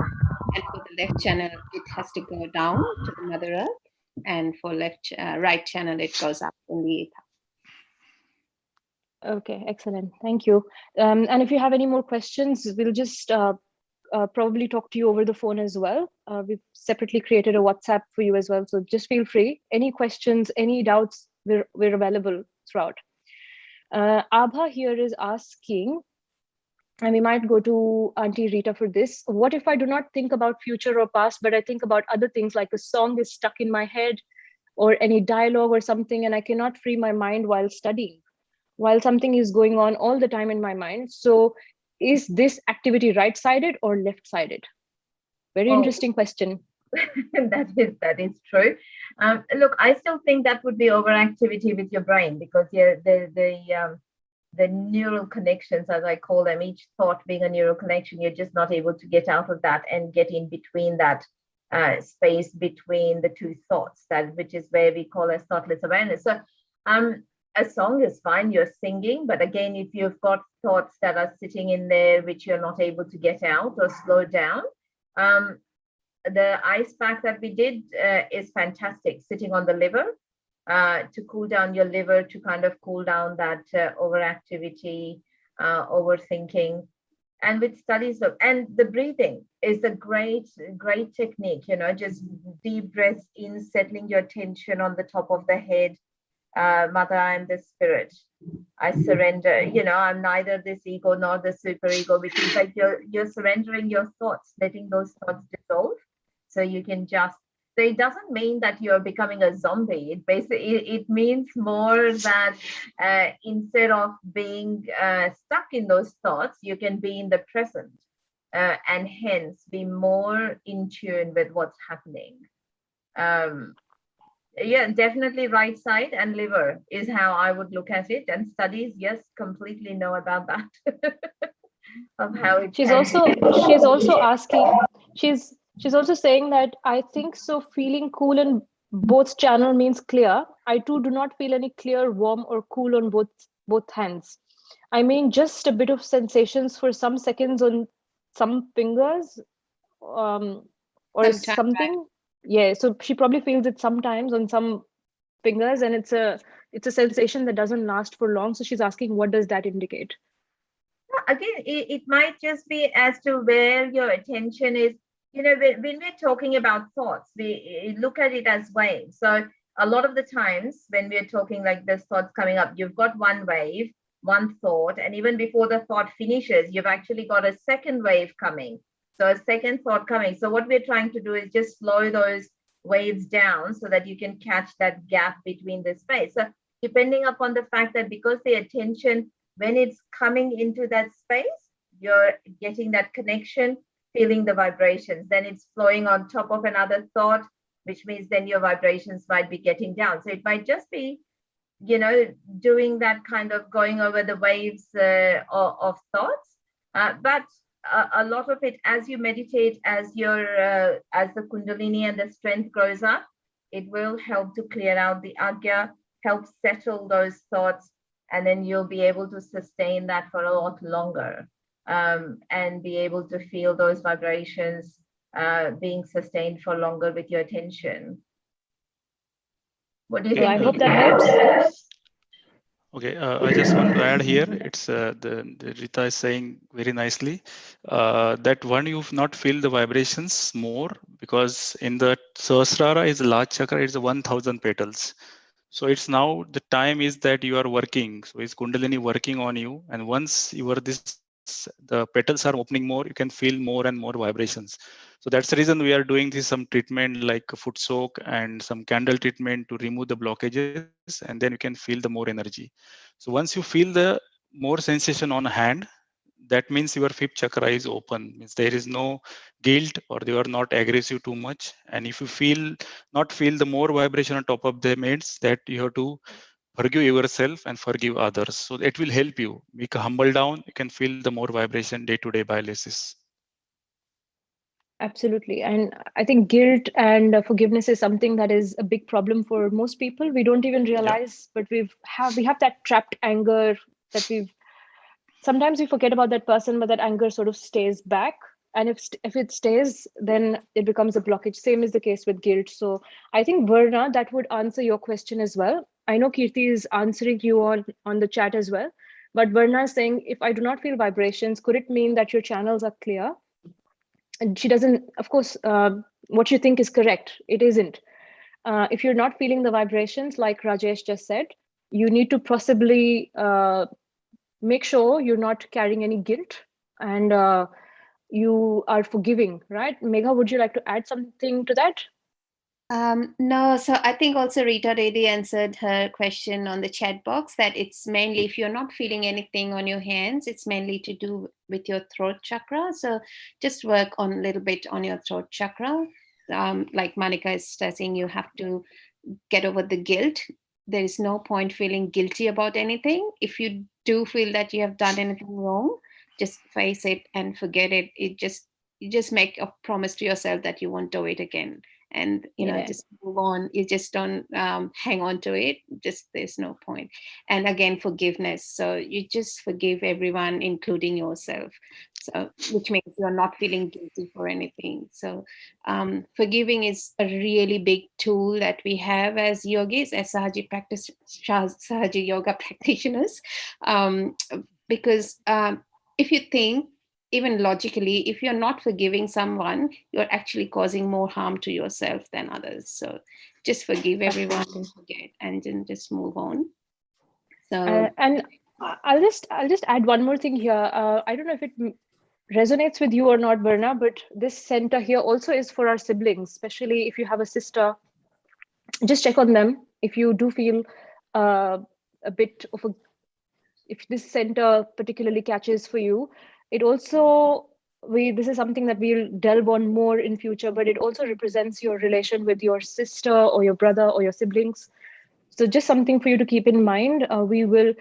And for the left channel, it has to go down to the Mother Earth. And for right channel, it goes up in the ether. Okay, excellent. Thank you. And if you have any more questions, we'll just probably talk to you over the phone as well. We've separately created a WhatsApp for you as well. So just feel free. Any questions, any doubts, we're available throughout. Abha here is asking, and we might go to Auntie Rita for this. What if I do not think about future or past, but I think about other things like a song is stuck in my head or any dialogue or something, and I cannot free my mind while studying, while something is going on all the time in my mind? So is this activity right-sided or left-sided? Very interesting question. That is true. Look, I still think that would be overactivity with your brain, because the neural connections, as I call them, each thought being a neural connection, you're just not able to get out of that and get in between that space between the two thoughts, which is where we call as thoughtless awareness. So a song is fine, you're singing, but again, if you've got thoughts that are sitting in there which you're not able to get out or slow down, the ice pack that we did is fantastic, sitting on the liver to cool down your liver, to kind of cool down that overactivity, overthinking. And with studies and the breathing is a great technique, just deep breaths in, settling your tension on the top of the head. Mother, I'm the spirit. I surrender. I'm neither this ego nor the super ego, which is like you're surrendering your thoughts, letting those thoughts dissolve. So you can so it doesn't mean that you're becoming a zombie. It means more that instead of being stuck in those thoughts, you can be in the present and hence be more in tune with what's happening. Yeah, definitely right side and liver is how I would look at it. And studies, yes, completely know about that. Of how it she's also asking, she's also saying that I think so feeling cool in both channel means clear. I too do not feel any clear, warm or cool on both hands. I mean, just a bit of sensations for some seconds on some fingers or Sometimes. something. Yeah, so she probably feels it sometimes on some fingers, and it's a sensation that doesn't last for long. So she's asking, what does that indicate? again, it might just be as to where your attention is. You know, when we're talking about thoughts, we look at it as waves. So a lot of the times when we're talking like this, thoughts coming up, you've got one wave, one thought, and even before the thought finishes, you've actually got a second wave coming. So a second thought coming. So what we're trying to do is just slow those waves down so that you can catch that gap between the space. So depending upon the fact that because the attention, when it's coming into that space, you're getting that connection, feeling the vibrations, then it's flowing on top of another thought, which means then your vibrations might be getting down. So it might just be, you know, doing that kind of going over the waves of thoughts. But a lot of it, as you meditate, as the Kundalini and the strength grows up, it will help to clear out the agya, help settle those thoughts, and then you'll be able to sustain that for a lot longer, and be able to feel those vibrations being sustained for longer with your attention. What do you think? I hope that helps. Okay, I just want to add here, it's the Rita is saying very nicely that one, you not feel the vibrations more, because in the Sahasrara is a large chakra, it's 1,000 petals. So it's now the time is that you are working. So it's Kundalini working on you. And once you are the petals are opening more, you can feel more and more vibrations. So that's the reason we are doing some treatment like foot soak and some candle treatment to remove the blockages, and then you can feel the more energy. So once you feel the more sensation on hand, that means your fifth chakra is open. Means there is no guilt, or you are not aggressive too much. And if you not feel the more vibration on top of them, means that you have to forgive yourself and forgive others. So it will help you make a humble down. You can feel the more vibration day to day basis. Absolutely. And I think guilt and forgiveness is something that is a big problem for most people. We don't even realize, but we have that trapped anger that sometimes we forget about that person, but that anger sort of stays back. And if it stays, then it becomes a blockage. Same is the case with guilt. So I think, Varna, that would answer your question as well. I know Kirti is answering you on the chat as well. But Varna is saying, if I do not feel vibrations, could it mean that your channels are clear? And she doesn't, of course, what you think is correct. It isn't. If you're not feeling the vibrations, like Rajesh just said, you need to possibly make sure you're not carrying any guilt, and you are forgiving, right? Megha, would you like to add something to that? No, so I think also Rita already answered her question on the chat box, that it's mainly, if you're not feeling anything on your hands, it's mainly to do with your throat chakra. So just work on a little bit on your throat chakra. Like Monica is stressing, you have to get over the guilt. There is no point feeling guilty about anything. If you do feel that you have done anything wrong, just face it and forget it. You just make a promise to yourself that you won't do it again. And just move on. You just don't hang on to it. Just, there's no point. And again, forgiveness. So you just forgive everyone, including yourself. So, which means you're not feeling guilty for anything. So forgiving is a really big tool that we have as yogis, as Sahaja Yoga practitioners, because if you think, even logically, if you're not forgiving someone, you're actually causing more harm to yourself than others. So just forgive everyone, forget, and then just move on. So and I'll just add one more thing here. I don't know if it resonates with you or not, Varna, but this center here also is for our siblings, especially if you have a sister. Just check on them. If you do feel a bit of if this center particularly catches for you, it also, this is something that we'll delve on more in future, but it also represents your relation with your sister or your brother or your siblings. So just something for you to keep in mind. We will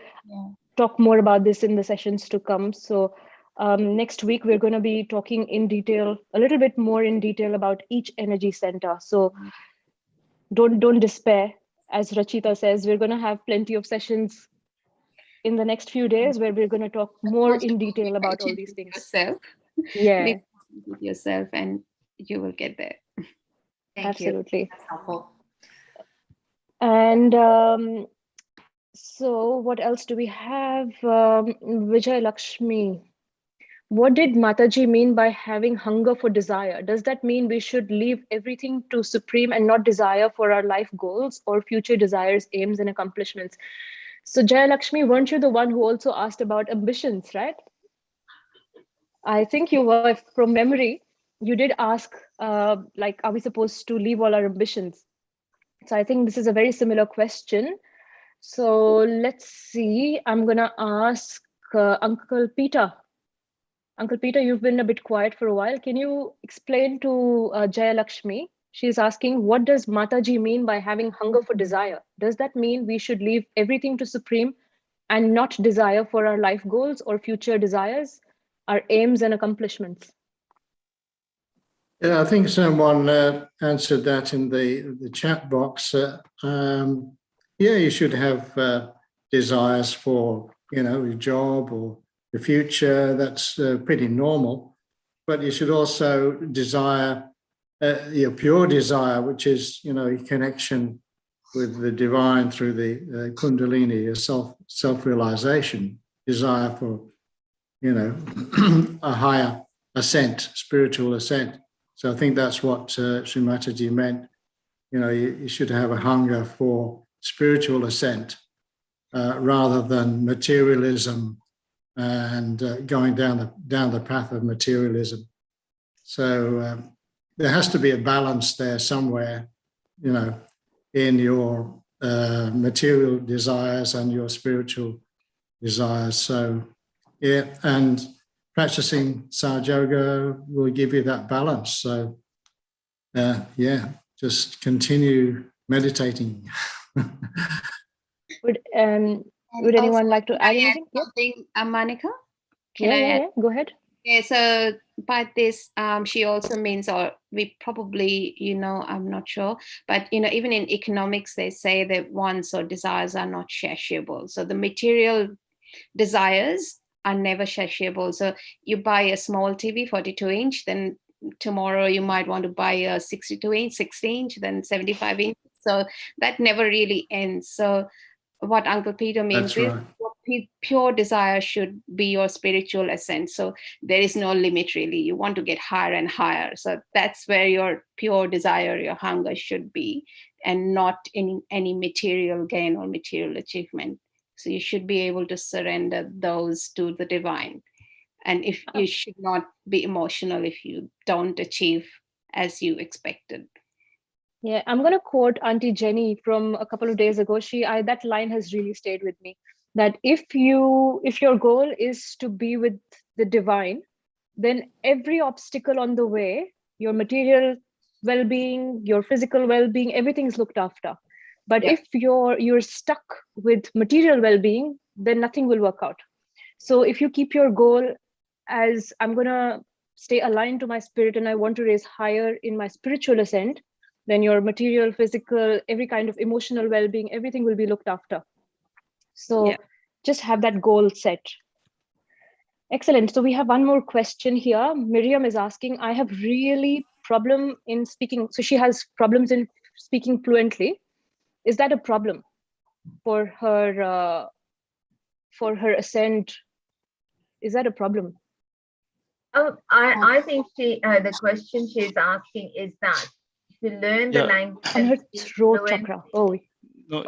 talk more about this in the sessions to come. So next week, we're going to be talking in detail, a little bit more in detail about each energy center. So don't despair. As Rachita says, we're going to have plenty of sessions in the next few days where we're going to talk more in detail about all these things. Yourself. Yeah. With yourself, and you will get there. Absolutely. That's helpful. And so what else do we have? Vijay Lakshmi. what did Mataji mean by having hunger for desire? Does that mean we should leave everything to Supreme and not desire for our life goals or future desires, aims, and accomplishments? So Jaya Lakshmi, weren't you the one who also asked about ambitions, right? I think you were, from memory, you did ask, like, are we supposed to leave all our ambitions? So I think this is a very similar question. So let's see, I'm gonna ask Uncle Peter. Uncle Peter, you've been a bit quiet for a while. Can you explain to Jaya Lakshmi? She's asking, what does Mataji mean by having hunger for desire? Does that mean we should leave everything to Supreme and not desire for our life goals or future desires, our aims and accomplishments? Yeah, I think someone answered that in the chat box. Yeah, you should have desires for, your job or the future. That's pretty normal. But you should also desire your pure desire, which is, your connection with the divine through the Kundalini, your self-realization, desire for, a higher ascent, spiritual ascent. So I think that's what Shri Mataji meant. You should have a hunger for spiritual ascent rather than materialism and going down the path of materialism. So there has to be a balance there somewhere, in your material desires and your spiritual desires. So, yeah, and practicing Sahaja Yoga will give you that balance. So, yeah, just continue meditating. Would anyone like to add anything? Something, Manika? Yeah, go ahead. Yeah, so by this, she also means, or we probably, I'm not sure, but, even in economics, they say that wants or desires are not satiable. So the material desires are never satiable. So you buy a small TV, 42-inch, then tomorrow you might want to buy a 62-inch, 60-inch, then 75-inch. So that never really ends. So what Uncle Peter means That's is right. pure desire should be your spiritual ascent. So there is no limit really. You want to get higher and higher. So that's where your pure desire, your hunger should be, and not in any material gain or material achievement. So you should be able to surrender those to the divine. And if you should not be emotional if you don't achieve as you expected. Yeah, I'm going to quote Auntie Jenny from a couple of days ago. That line has really stayed with me. That if your goal is to be with the divine, then every obstacle on the way, your material well-being, your physical well-being, everything's looked after. But if you're stuck with material well-being, then nothing will work out. So if you keep your goal as, I'm going to stay aligned to my spirit and I want to raise higher in my spiritual ascent, then your material, physical, every kind of emotional well-being, everything will be looked after. So just have that goal set. Excellent. So we have one more question here. Miriam is asking, I have really problem in speaking. So she has problems in speaking fluently. Is that a problem for her ascent? Is that a problem? Oh, I think the question she's asking is that to learn the language and her throat chakra. Oh, no,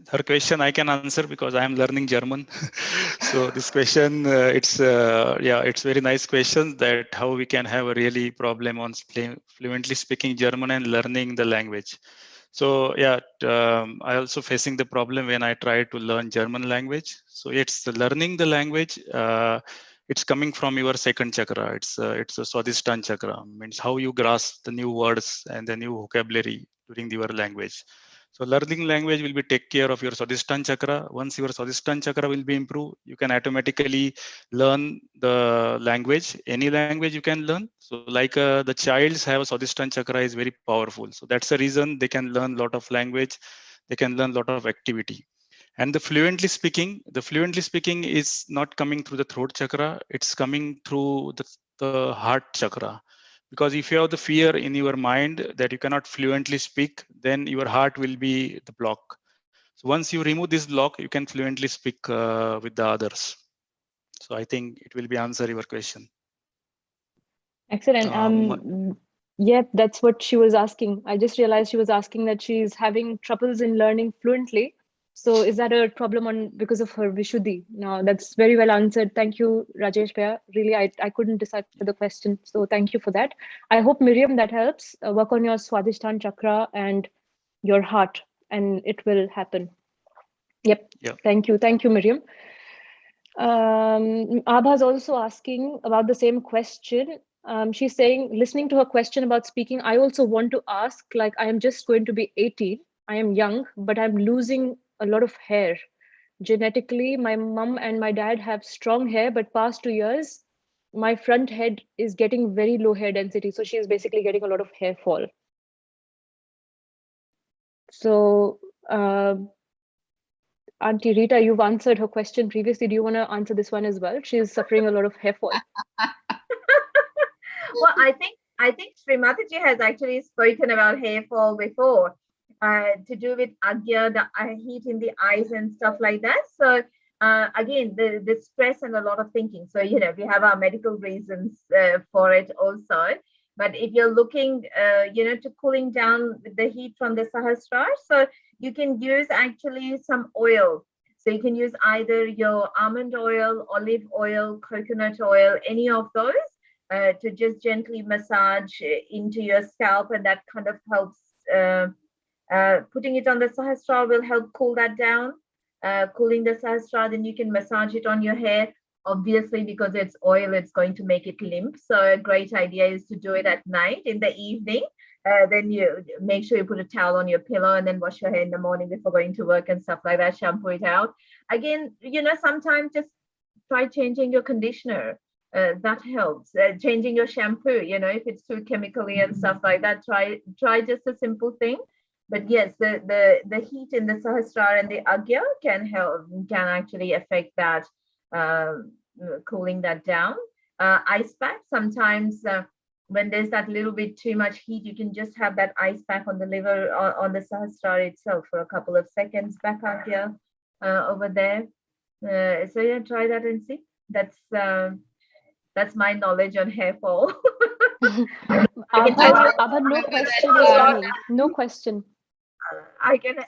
her question I can answer because I am learning German. So this question, it's very nice question, that how we can have a really problem on fluently speaking German and learning the language. So I also facing the problem when I try to learn German language. So it's learning the language. It's coming from your second chakra. It's a Swadhisthana chakra. Means how you grasp the new words and the new vocabulary during your language. So learning language will be take care of your Swadhisthana chakra. Once your Swadhisthana chakra will be improved, you can automatically learn the language. Any language you can learn. So like the childs have a Swadhisthana chakra is very powerful. So that's the reason they can learn a lot of language. They can learn a lot of activity. And the fluently speaking is not coming through the throat chakra. It's coming through the heart chakra. Because if you have the fear in your mind that you cannot fluently speak, then your heart will be the block. So once you remove this block, you can fluently speak with the others. So I think it will be answer your question. Excellent. Yep, that's what she was asking. I just realized she was asking that she's having troubles in learning fluently. So is that a problem because of her Vishuddhi? No, that's very well answered. Thank you, Rajesh Bhaiya. Really, I couldn't decipher the question. So thank you for that. I hope, Miriam, that helps. Work on your Swadhisthana chakra and your heart, and it will happen. Yep. Yeah. Thank you. Thank you, Miriam. Abha's also asking about the same question. She's saying, listening to her question about speaking, I also want to ask, like, I am just going to be 18. I am young, but I'm losing a lot of hair. Genetically, my mom and my dad have strong hair, but past 2 years, my front head is getting very low hair density. So she is basically getting a lot of hair fall. So, Auntie Rita, you've answered her question previously. Do you want to answer this one as well? She's suffering a lot of hair fall. Well, I think Shri Mataji has actually spoken about hair fall before, to do with agya, the heat in the eyes and stuff like that. So again, the stress and a lot of thinking. So, you know, we have our medical reasons for it also. But if you're looking, to cooling down the heat from the Sahasrara, so you can use actually some oil. So you can use either your almond oil, olive oil, coconut oil, any of those, to just gently massage into your scalp, and that kind of helps. Putting it on the Sahasrara will help cool that down. Cooling the Sahasrara, then you can massage it on your hair. Obviously, because it's oil, it's going to make it limp. So a great idea is to do it at night, in the evening. Then you make sure you put a towel on your pillow and then wash your hair in the morning before going to work and stuff like that, shampoo it out. Again, sometimes just try changing your conditioner. That helps. Changing your shampoo, if it's too chemically and stuff like that, try just a simple thing. But yes, the heat in the Sahasrara and the Agya can actually affect that, cooling that down. Ice pack, sometimes when there's that little bit too much heat, you can just have that ice pack on the liver, on the Sahasrara itself for a couple of seconds, back Agya over there. So yeah, try that and see. That's my knowledge on hair fall. Abha, no question is funny. No question.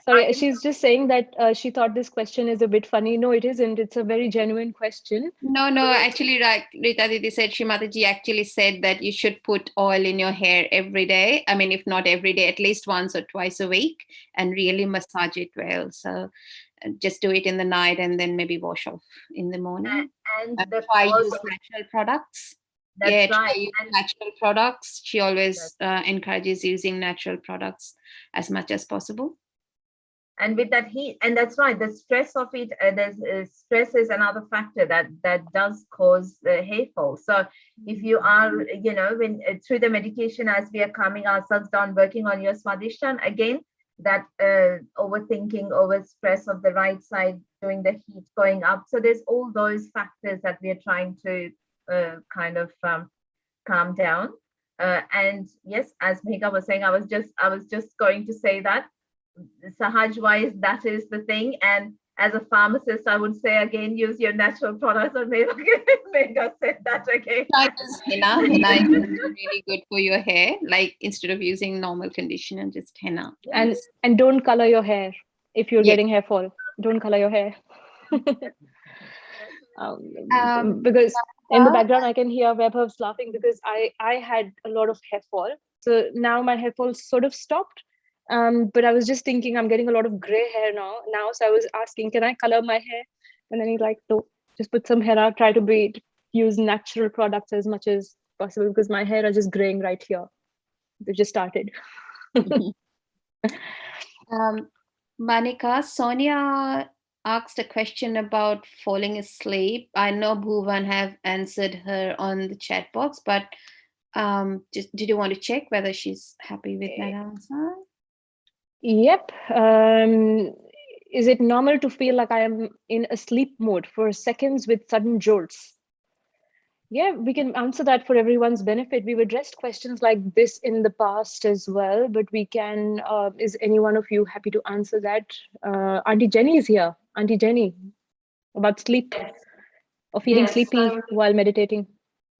Sorry, she's just saying that she thought this question is a bit funny. No, it isn't. It's a very genuine question. No, actually, Rita Didi said, Shri Mataji actually said that you should put oil in your hair every day. I mean, if not every day, at least once or twice a week, and really massage it well. So just do it in the night and then maybe wash off in the morning. And try use natural products. That's try right. use natural products. She always encourages using natural products as much as possible. And with that heat, and that's right, the stress of it, stress is another factor that does cause hair fall. So if you are, when through the meditation, as we are calming ourselves down, working on your Swadhisthana, again, that overthinking, over stress of the right side, doing the heat going up. So there's all those factors that we are trying to kind of calm down. And yes, as Megha was saying, I was just going to say that Sahaj wise, that is the thing. And as a pharmacist, I would say again, use your natural products. And Megha said that again. Henna is really good for your hair. Like instead of using normal conditioner, just henna. And don't color your hair if you're getting hair fall. Don't color your hair. Because in the background I can hear Vaibhav's laughing because I had a lot of hair fall. So now my hair fall sort of stopped. But I was just thinking I'm getting a lot of gray hair now. So I was asking, can I color my hair? And then he's like, no, just put some henna, try to use natural products as much as possible because my hair are just graying right here. They just started. Manika, Sonia asked a question about falling asleep. I know Bhuvan have answered her on the chat box, but did you want to check whether she's happy with that answer? Yep. Is it normal to feel like I am in a sleep mode for seconds with sudden jolts? Yeah, we can answer that for everyone's benefit. We've addressed questions like this in the past as well, but we can, is any one of you happy to answer that? Auntie Jenny is here. Auntie Jenny, about sleep. or feeling Yes, sleepy so- while meditating?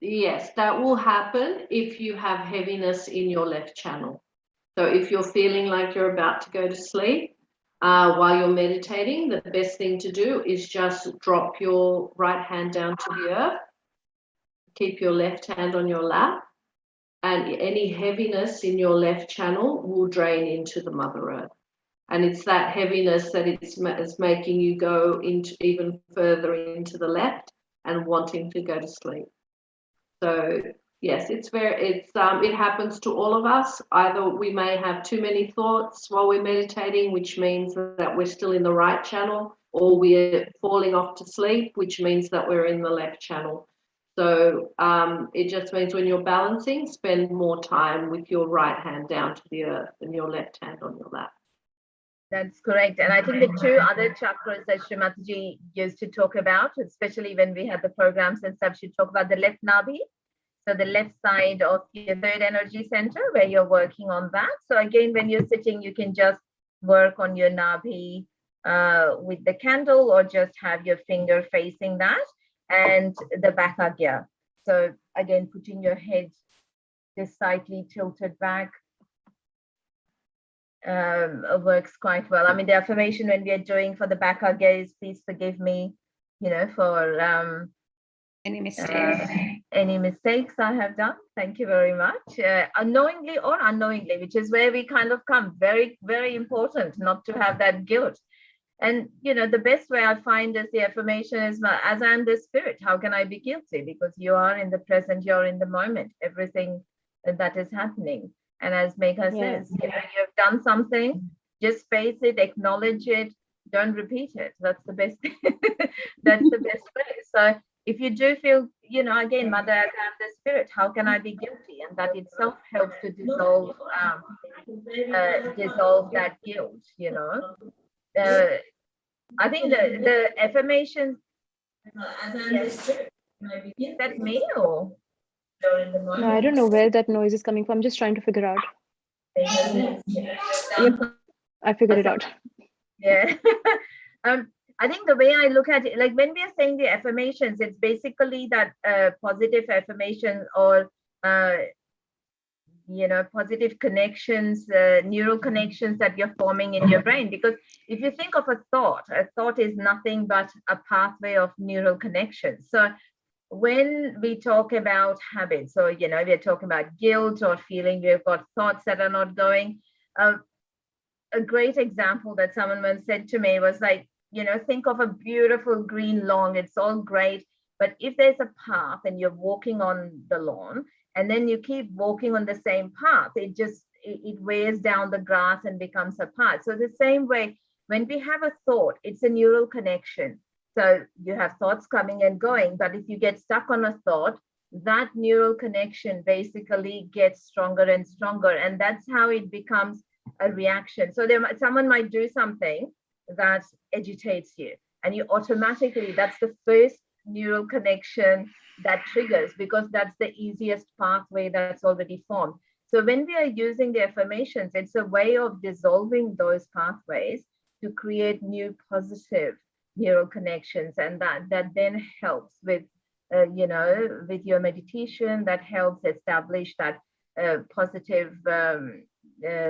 Yes, that will happen if you have heaviness in your left channel. So if you're feeling like you're about to go to sleep while you're meditating, the best thing to do is just drop your right hand down to the earth, keep your left hand on your lap, and any heaviness in your left channel will drain into the Mother Earth. And it's that heaviness that is making you go into even further into the left and wanting to go to sleep. So yes, it happens to all of us. Either we may have too many thoughts while we're meditating, which means that we're still in the right channel, or we're falling off to sleep, which means that we're in the left channel. So it just means when you're balancing, spend more time with your right hand down to the earth and your left hand on your lap. That's correct. And I think the two other chakras that Shri Mataji used to talk about, especially when we had the programs and stuff, she talked about the left nabi. So the left side of your third energy center where you're working on that. So again, when you're sitting, you can just work on your nabi with the candle, or just have your finger facing that, and the back agya. So again, putting your head just slightly tilted back works quite well. I mean, the affirmation when we are doing for the back agya is, please forgive me, for Any mistakes? any mistakes I have done. Thank you very much. Unknowingly or unknowingly, which is where we kind of come. Very, very important not to have that guilt. And, the best way I find is the affirmation is, as I am the spirit, how can I be guilty? Because you are in the present, you're in the moment, everything that is happening. And as Megha says, you've done something, just face it, acknowledge it, don't repeat it. That's the best. That's the best way. So if you do feel, again, Mother, as I am the spirit, how can I be guilty? And that itself helps to dissolve that guilt. I think the affirmations. Is that me or? No, I don't know where that noise is coming from. I'm just trying to figure out. Yep, I figured it out. Yeah. I think the way I look at it, like when we are saying the affirmations, it's basically that positive affirmation, or positive connections, neural connections that you're forming in your brain. Because if you think of a thought is nothing but a pathway of neural connections. So when we talk about habits, or we're talking about guilt or feeling we've got thoughts that are not going, a great example that someone once said to me was like, think of a beautiful green lawn. It's all great, but if there's a path and you're walking on the lawn, and then you keep walking on the same path, it wears down the grass and becomes a path. So the same way, when we have a thought, it's a neural connection. So you have thoughts coming and going, but if you get stuck on a thought, that neural connection basically gets stronger and stronger, and that's how it becomes a reaction. So someone might do something that agitates you, and you automatically, that's the first neural connection that triggers, because that's the easiest pathway that's already formed. So when we are using the affirmations, it's a way of dissolving those pathways to create new positive neural connections, and that then helps with with your meditation, that helps establish that positive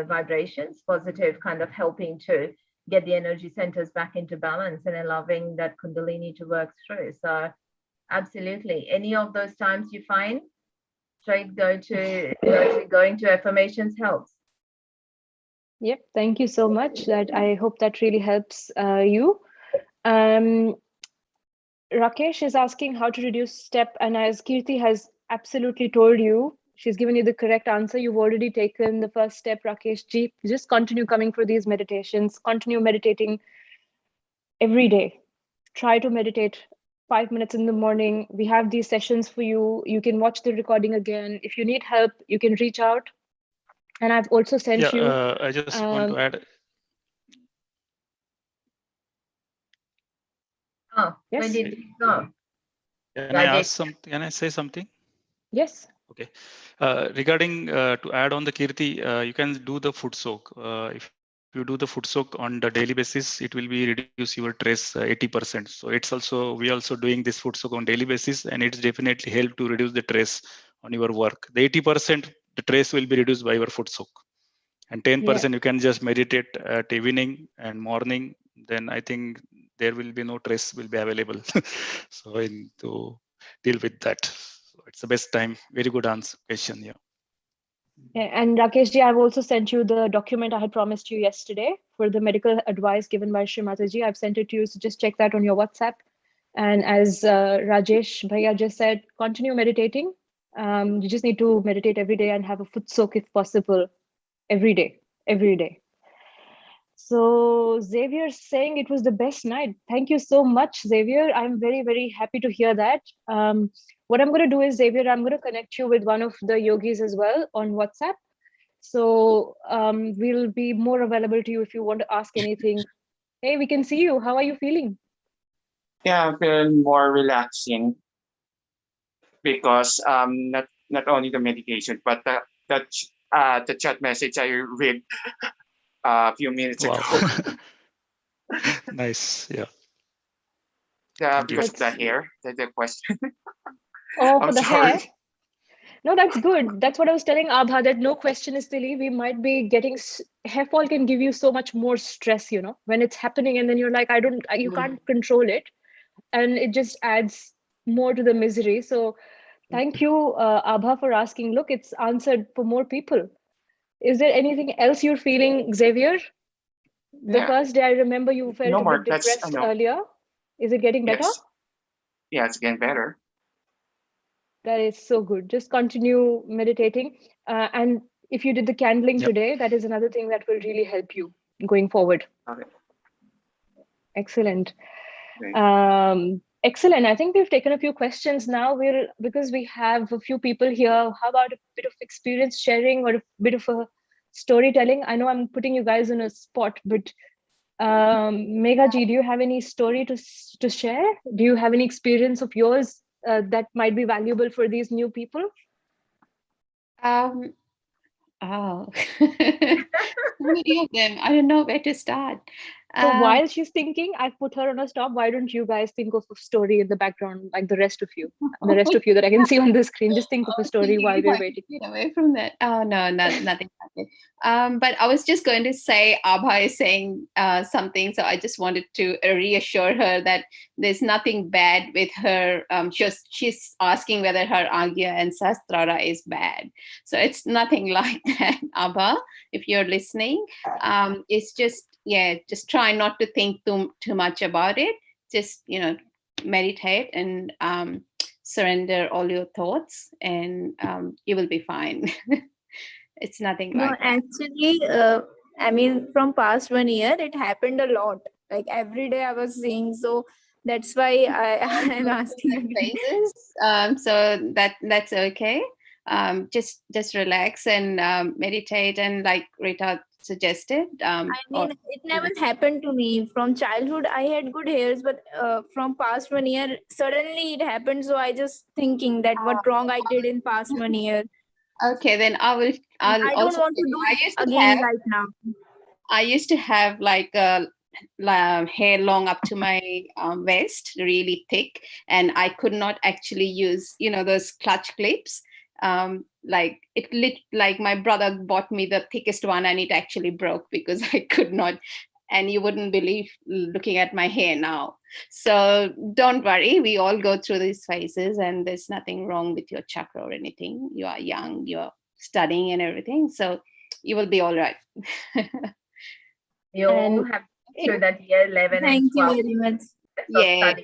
vibrations, positive kind of helping to get the energy centers back into balance and allowing that Kundalini to work through. So absolutely, any of those times you find, straight going to affirmations helps. Yep, thank you so much. That I hope that really helps you. Rakesh is asking how to reduce step, and as Kirti has absolutely told you, she's given you the correct answer. You've already taken the first step, Rakesh ji. Just continue coming for these meditations. Continue meditating every day. Try to meditate 5 minutes in the morning. We have these sessions for you. You can watch the recording again. If you need help, you can reach out. And I've also sent you. I just want to add. Oh, yes. Where did you go? Can I ask something? Can I say something? Yes. Okay. Regarding to add on the Kirti, you can do the foot soak if you do the foot soak on the daily basis, it will be reduce your stress 80%. So it's also, we also doing this foot soak on daily basis, and it's definitely help to reduce the stress on your work. The 80% the stress will be reduced by your foot soak, and 10% you can just meditate at evening and morning. Then I think there will be no stress will be available. So in to deal with that, so it's the best time. Very good answer question. Yeah. And Rakesh ji, I've also sent you the document I had promised you yesterday for the medical advice given by Shri Mataji. I've sent it to you, so just check that on your WhatsApp. And as Rajesh Bhaiya just said, continue meditating. You just need to meditate every day and have a foot soak if possible, every day. So Xavier saying it was the best night. Thank you so much, Xavier. I'm very, very happy to hear that. What I'm going to do is, Xavier, I'm going to connect you with one of the yogis as well on WhatsApp. So we'll be more available to you if you want to ask anything. Hey, we can see you. How are you feeling? Yeah, I feel more relaxing because not only the medication, but the chat message I read a few minutes ago. Nice. Yeah. Yeah, because of the hair, the question. Oh, I'm for the sorry. hair? No, that's good. That's what I was telling Abha, that no question is silly. We might be getting, hair fall can give you so much more stress, you know, when it's happening and then you're like, you can't control it. And it just adds more to the misery. So thank you, Abha, for asking. Look, it's answered for more people. Is there anything else you're feeling, Xavier? The first day I remember you felt No a more. bit depressed earlier. Is it getting better? Yes. Yeah, it's getting better. That is so good. Just continue meditating. And if you did the candling today, that is another thing that will really help you going forward. Okay. Excellent. Excellent. I think we've taken a few questions now. Because we have a few people here, how about a bit of experience sharing or a bit of a storytelling? I know I'm putting you guys on a spot, but Megha ji, do you have any story to share? Do you have any experience of yours that might be valuable for these new people? So many of them. I don't know where to start. So while she's thinking, I've put her on a stop. Why don't you guys think of a story in the background, like the rest of you that I can see on the screen? Just think of a story while we're waiting. Get away from that. Oh no, nothing happened. But I was just going to say, Abha is saying something, so I just wanted to reassure her that there's nothing bad with her. She's asking whether her Agya and Sastrara is bad. So it's nothing like that, Abha. If you're listening, it's just try not to think too much about it. Just meditate and surrender all your thoughts, and you will be fine. It's nothing like that. Actually, I mean, from past 1 year, it happened a lot. Like every day I was seeing, so that's why I'm asking. Phases. So that's okay. Just relax and meditate, and like Rita suggested. I mean, it never happened to me. From childhood, I had good hairs, but from past 1 year, suddenly it happened. So I just thinking that what wrong I did in past 1 year. Okay, then I don't want to do it again right now. I used to have like hair long up to my waist, really thick, and I could not actually use those clutch clips. Like my brother bought me the thickest one, and it actually broke because I could not. And you wouldn't believe looking at my hair now. So don't worry, we all go through these phases, and there's nothing wrong with your chakra or anything. You are young, you're studying and everything, so you will be all right. You all have through that year 11 and 12. Thank you very much. Yeah.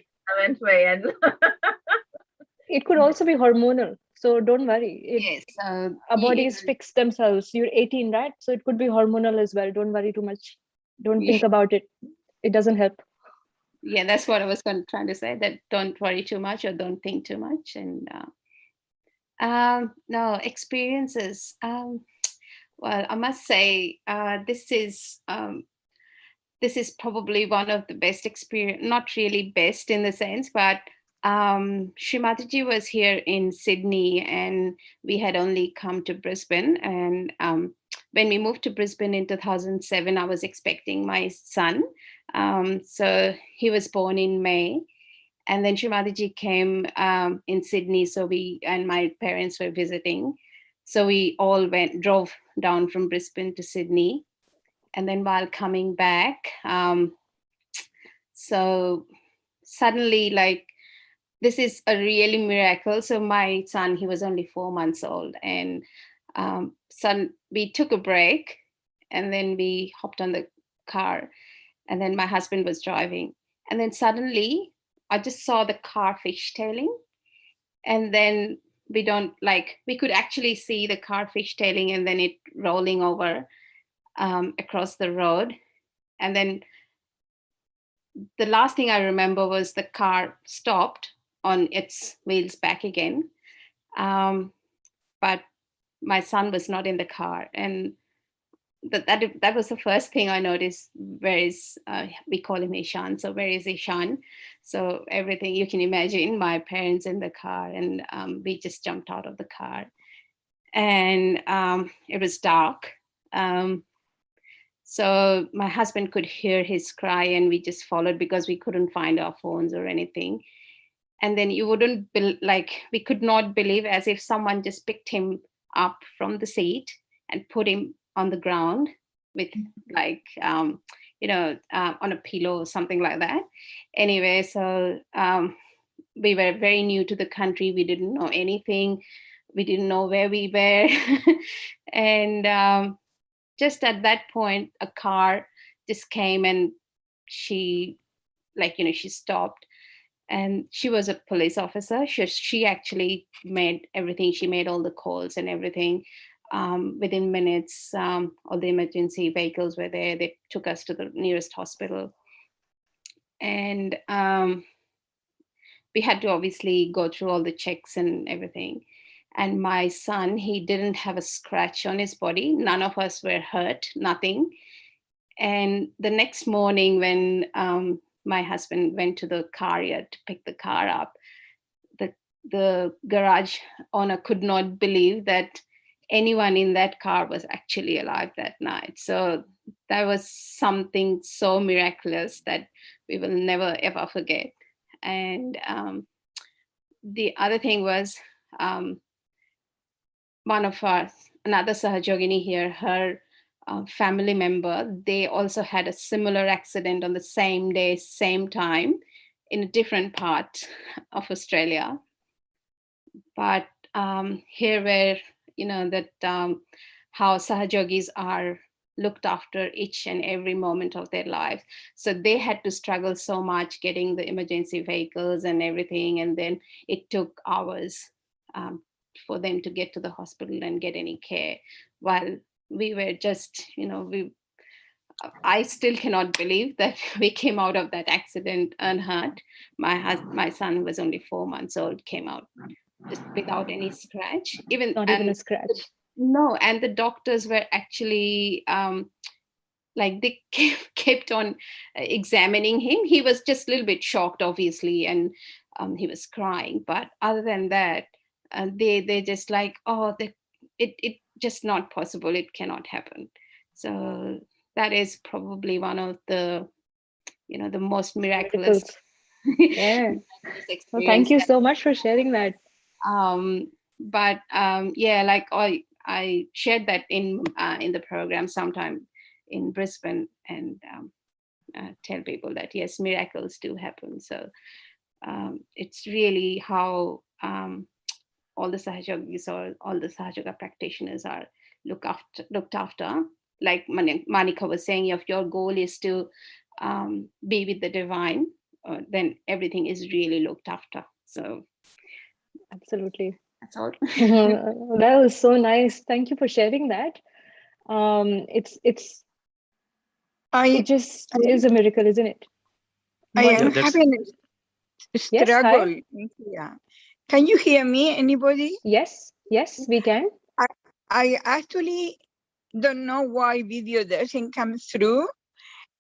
It could also be hormonal, so don't worry. Our bodies fix themselves. You're 18, right? So it could be hormonal as well. Don't worry too much. Don't think about it. It doesn't help. Yeah, that's what I was trying to say, that don't worry too much or don't think too much. And no, experiences. Well, I must say this is probably one of the best experience, not really best in the sense, but Shri Mataji was here in Sydney, and we had only come to Brisbane, and when we moved to Brisbane in 2007, I was expecting my son. So he was born in May. And then Shri Mataji came in Sydney. So we and my parents were visiting. So we all drove down from Brisbane to Sydney. And then while coming back, so suddenly, like, this is a really miracle. So my son, he was only 4 months old, and we took a break, and then we hopped on the car, and then my husband was driving, and then suddenly I just saw the car fishtailing, and then we could actually see the car fishtailing and then it rolling over across the road, and then the last thing I remember was the car stopped on its wheels back again. But my son was not in the car. And that was the first thing I noticed. Where is, we call him Ishan. So where is Ishan? So everything you can imagine, my parents in the car, and we just jumped out of the car. And it was dark. So my husband could hear his cry, and we just followed because we couldn't find our phones or anything. And then you wouldn't we could not believe, as if someone just picked him up from the seat and put him on the ground with on a pillow or something like that. Anyway, so we were very new to the country. We didn't know anything. We didn't know where we were. And just at that point, a car just came, and she stopped. And she was a police officer. She actually made everything. She made all the calls and everything. Within minutes, all the emergency vehicles were there. They took us to the nearest hospital. And we had to obviously go through all the checks and everything. And my son, he didn't have a scratch on his body. None of us were hurt, nothing. And the next morning when my husband went to the car yard to pick the car up, the garage owner could not believe that anyone in that car was actually alive that night. So that was something so miraculous that we will never, ever forget. And the other thing was, another Sahajogini here, her family member, they also had a similar accident on the same day, same time, in a different part of Australia. But here where, how Sahajogis are looked after each and every moment of their life. So they had to struggle so much getting the emergency vehicles and everything. And then it took hours for them to get to the hospital and get any care, while we were just, I still cannot believe that we came out of that accident unhurt. My son, who was only 4 months old, came out just without any scratch. Not even a scratch. No, and the doctors were actually they kept on examining him. He was just a little bit shocked, obviously, and he was crying. But other than that, they just it just not possible. It cannot happen. So that is probably one of the the most miraculous. Yeah. Well, thank you so much for sharing that. But I shared that in the program sometime in Brisbane, and tell people that yes, miracles do happen. So it's really how all the Sahajogis or all the Sahaja practitioners are looked after. Like Manika was saying, if your goal is to be with the divine, then everything is really looked after. So absolutely, that's all. That was so nice. Thank you for sharing that. It just is a miracle, isn't it? I am having a struggle. Yes, yeah. Can you hear me, anybody? Yes, we can. I actually don't know why video doesn't come through.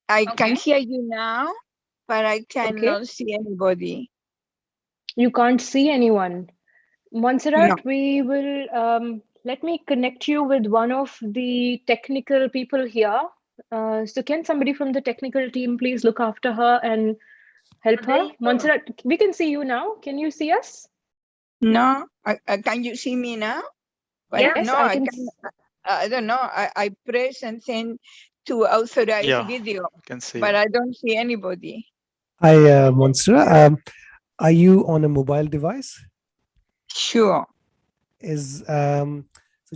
I can hear you now, but I cannot see anybody. You can't see anyone. Montserrat, we will let me connect you with one of the technical people here. So can somebody from the technical team please look after her and help her? Montserrat, we can see you now. Can you see us? No, can you see me now? But Yes, no, I can. I don't know. I press and send to authorize video, can see. but I don't see anybody. Hi, Montserrat. Are you on a mobile device? Sure. So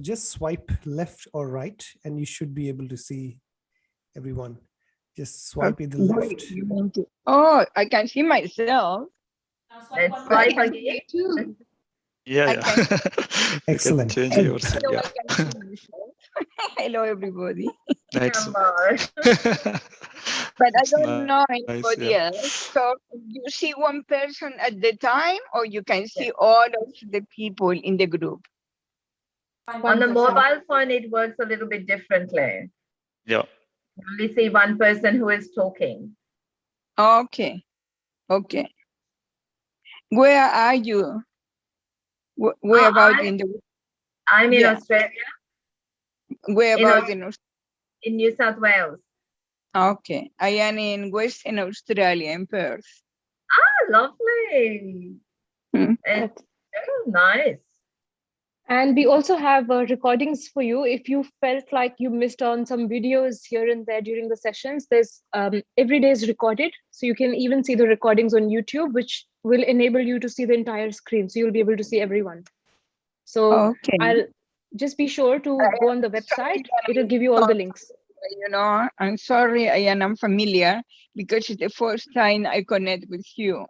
just swipe left or right, and you should be able to see everyone. Just swipe either left. Oh, I can see myself. Let's swipe again. Too. Yeah, I can Excellent. change Good. yourself. Hello, Yeah. I can see myself. Hello, everybody. Excellent. But I It's don't know nice, anybody yeah. else. So you see one person at the time, or you can see all of the people in the group. On the mobile phone, it works a little bit differently. Yeah. You only see one person who is talking. Okay. Okay. Where are you? Where about in the? I'm in Australia. Where about in Australia? In New South Wales. Okay. I am in Western Australia, in Perth. Ah, lovely. It's nice. And we also have recordings for you. If you felt like you missed on some videos here and there during the sessions, there's every day is recorded. So you can even see the recordings on YouTube, which will enable you to see the entire screen. So you'll be able to see everyone. So I'll just be sure to go on the website. It'll give you all the links. You know, I'm sorry I am unfamiliar because it's the first time I connect with you.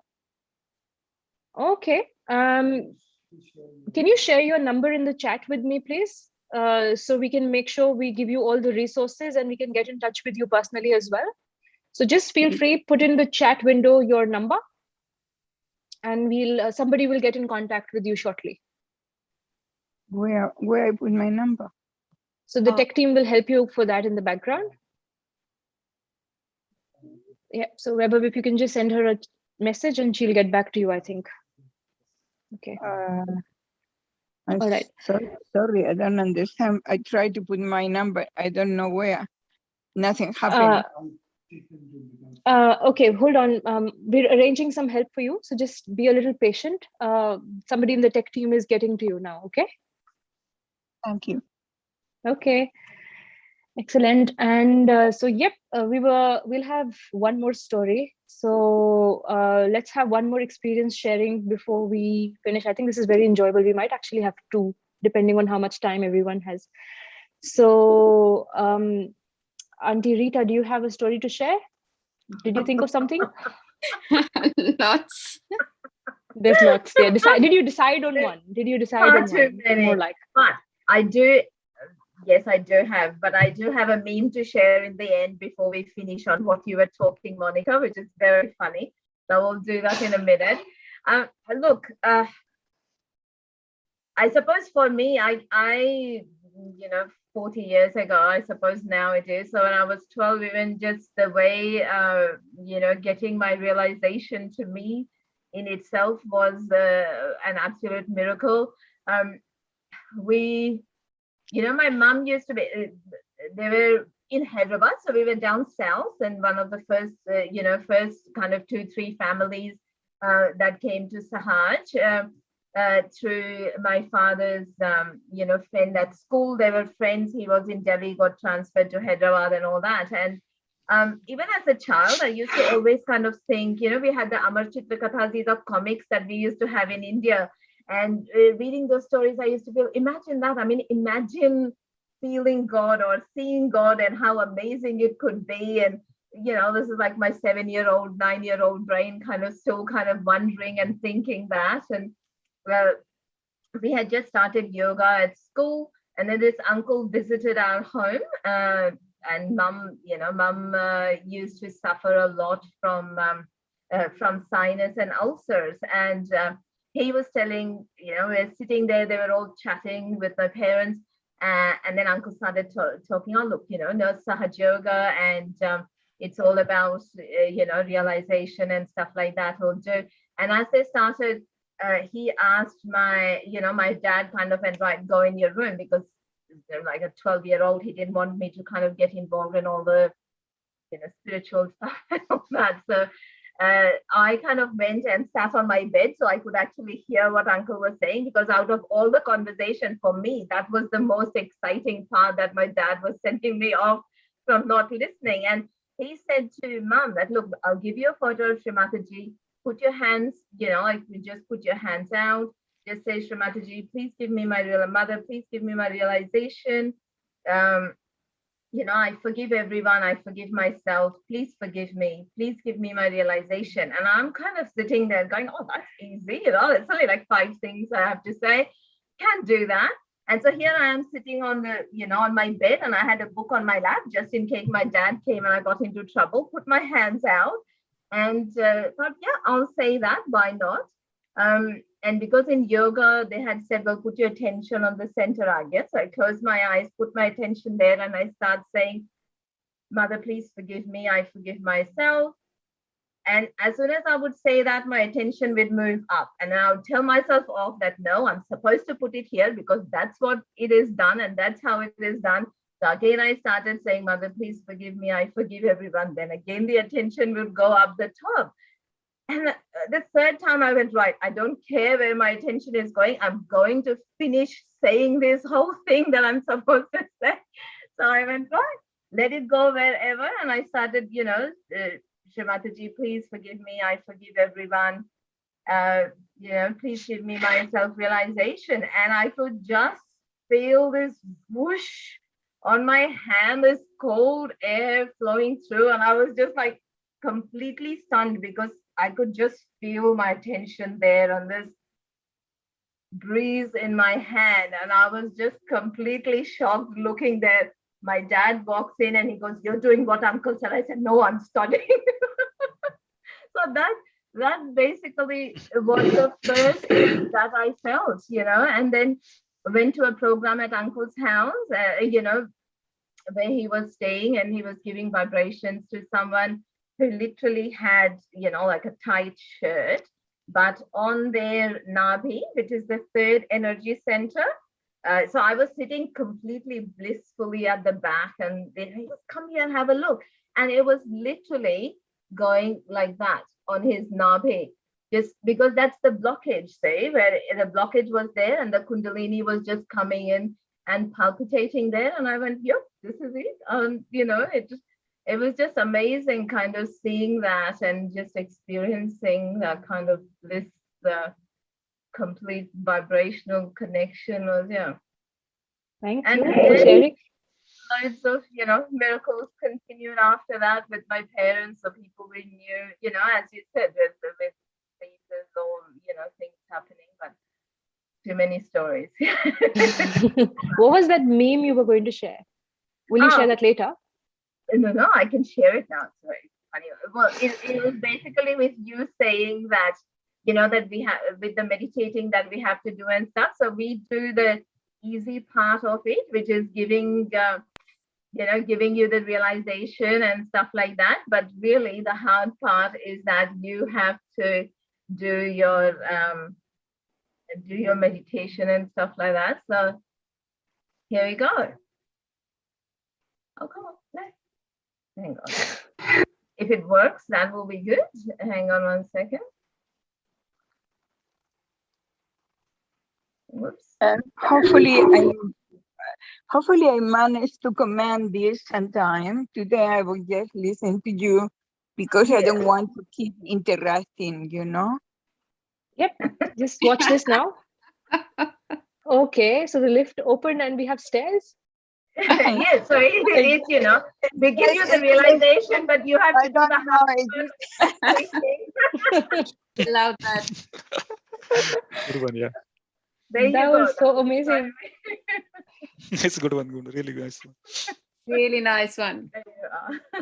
Okay. Can you share your number in the chat with me, please? So we can make sure we give you all the resources and we can get in touch with you personally as well. So just feel free, put in the chat window your number, and we'll somebody will get in contact with you shortly. Where I put my number? So the tech team will help you for that in the background. Yeah. So Weber, if you can just send her a message and she'll get back to you, I think. Okay. All right. Sorry, I don't understand. I tried to put my number. I don't know where. Nothing happened. Okay, hold on. We're arranging some help for you. So just be a little patient. Somebody in the tech team is getting to you now, okay? Thank you. Okay. Excellent. And so, yep, we'll have one more story. So let's have one more experience sharing before we finish. I think this is very enjoyable. We might actually have two, depending on how much time everyone has. So, Auntie Rita, do you have a story to share? Did you think of something? Lots. There's lots there. Did you decide on one? Did you decide on one? More like. But I do. Yes, I do have, but I do have a meme to share in the end before we finish on what you were talking, Monica, which is very funny. So we'll do that in a minute. Look, I suppose for me, I 40 years ago, I suppose now it is. So when I was 12, even just the way, getting my realization to me in itself was an absolute miracle. My mom used to be, they were in Hyderabad, so we were down south, and one of the first kind of 2-3 families that came to Sahaj through my father's, friend at school. They were friends. He was in Delhi, got transferred to Hyderabad and all that. And even as a child, I used to always kind of think, we had the Amar Chitra Kathas, these are comics that we used to have in India. And reading those stories, I used to feel, imagine that. I mean, imagine feeling God or seeing God and how amazing it could be. And, this is like my 7-year-old, 9-year-old brain kind of still kind of wondering and thinking that. And we had just started yoga at school. And then this uncle visited our home. And mum used to suffer a lot from sinus and ulcers. And he was telling, we're sitting there, they were all chatting with my parents. And then uncle started talking, look, no Sahaja Yoga, and it's all about, realization and stuff like that we'll do. And as they started he asked my dad kind of went, right, go in your room, because like a 12-year-old, he didn't want me to kind of get involved in all the spiritual stuff and all that. So I kind of went and sat on my bed so I could actually hear what Uncle was saying, because out of all the conversation, for me, that was the most exciting part, that my dad was sending me off from not listening. And he said to Mom that, look, I'll give you a photo of Shri Mataji. Put your hands, like you just put your hands out. Just say, Shri Mataji, please give me my real mother. Please give me my realization. I forgive everyone. I forgive myself. Please forgive me. Please give me my realization. And I'm kind of sitting there going, oh, that's easy. It's only like 5 things I have to say. Can't do that. And so here I am sitting on on my bed, and I had a book on my lap just in case my dad came and I got into trouble. Put my hands out and thought, yeah, I'll say that. Why not? And because in yoga, they had said, well, put your attention on the center agya. So I closed my eyes, put my attention there, and I start saying, Mother, please forgive me. I forgive myself. And as soon as I would say that, my attention would move up. And I would tell myself off that, no, I'm supposed to put it here because that's what it is done. And that's how it is done. So again, I started saying, Mother, please forgive me. I forgive everyone. Then again, the attention would go up the top. And the third time I went, right, I don't care where my attention is going. I'm going to finish saying this whole thing that I'm supposed to say. So I went, right, let it go wherever. And I started, Shri Mataji, please forgive me. I forgive everyone. Please give me my self-realization. And I could just feel this whoosh on my hand, this cold air flowing through. And I was just like completely stunned, because I could just feel my attention there on this breeze in my hand. And I was just completely shocked looking there. My dad walks in and he goes, you're doing what Uncle said? I said, no, I'm studying. So that basically was the first thing that I felt, and then went to a program at Uncle's house, where he was staying, and he was giving vibrations to someone who literally had, like a tight shirt, but on their Nabhi, which is the 3rd energy center. So I was sitting completely blissfully at the back, and they said, come here and have a look. And it was literally going like that on his Nabhi, just because that's the blockage, say, where the blockage was there and the Kundalini was just coming in and palpitating there. And I went, yep, this is it. It was just amazing kind of seeing that and just experiencing that kind of bliss, the complete vibrational connection was, Thank and you for sharing. Loads of, miracles continued after that with my parents, or people we knew, as you said, with visas or, things happening, but too many stories. What was that meme you were going to share? Will you share that later? No, I can share it now. It's very funny. Well, it was basically with you saying that, that we have, with the meditating that we have to do and stuff. So we do the easy part of it, which is giving you the realization and stuff like that. But really the hard part is that you have to do your meditation and stuff like that. So here we go. Oh, come on. Hang on. If it works, that will be good. Hang on 1 second. Whoops. Hopefully I managed to command this sometime. Today I will just listen to you because I don't want to keep interrupting, Yep. Just watch this now. Okay, so the lift opened and we have stairs. Yes, so it's they give you the realization, but you have to do the hard work. Love that. Good one, yeah. That was so amazing. It's a good one, good, really nice one. Really nice one.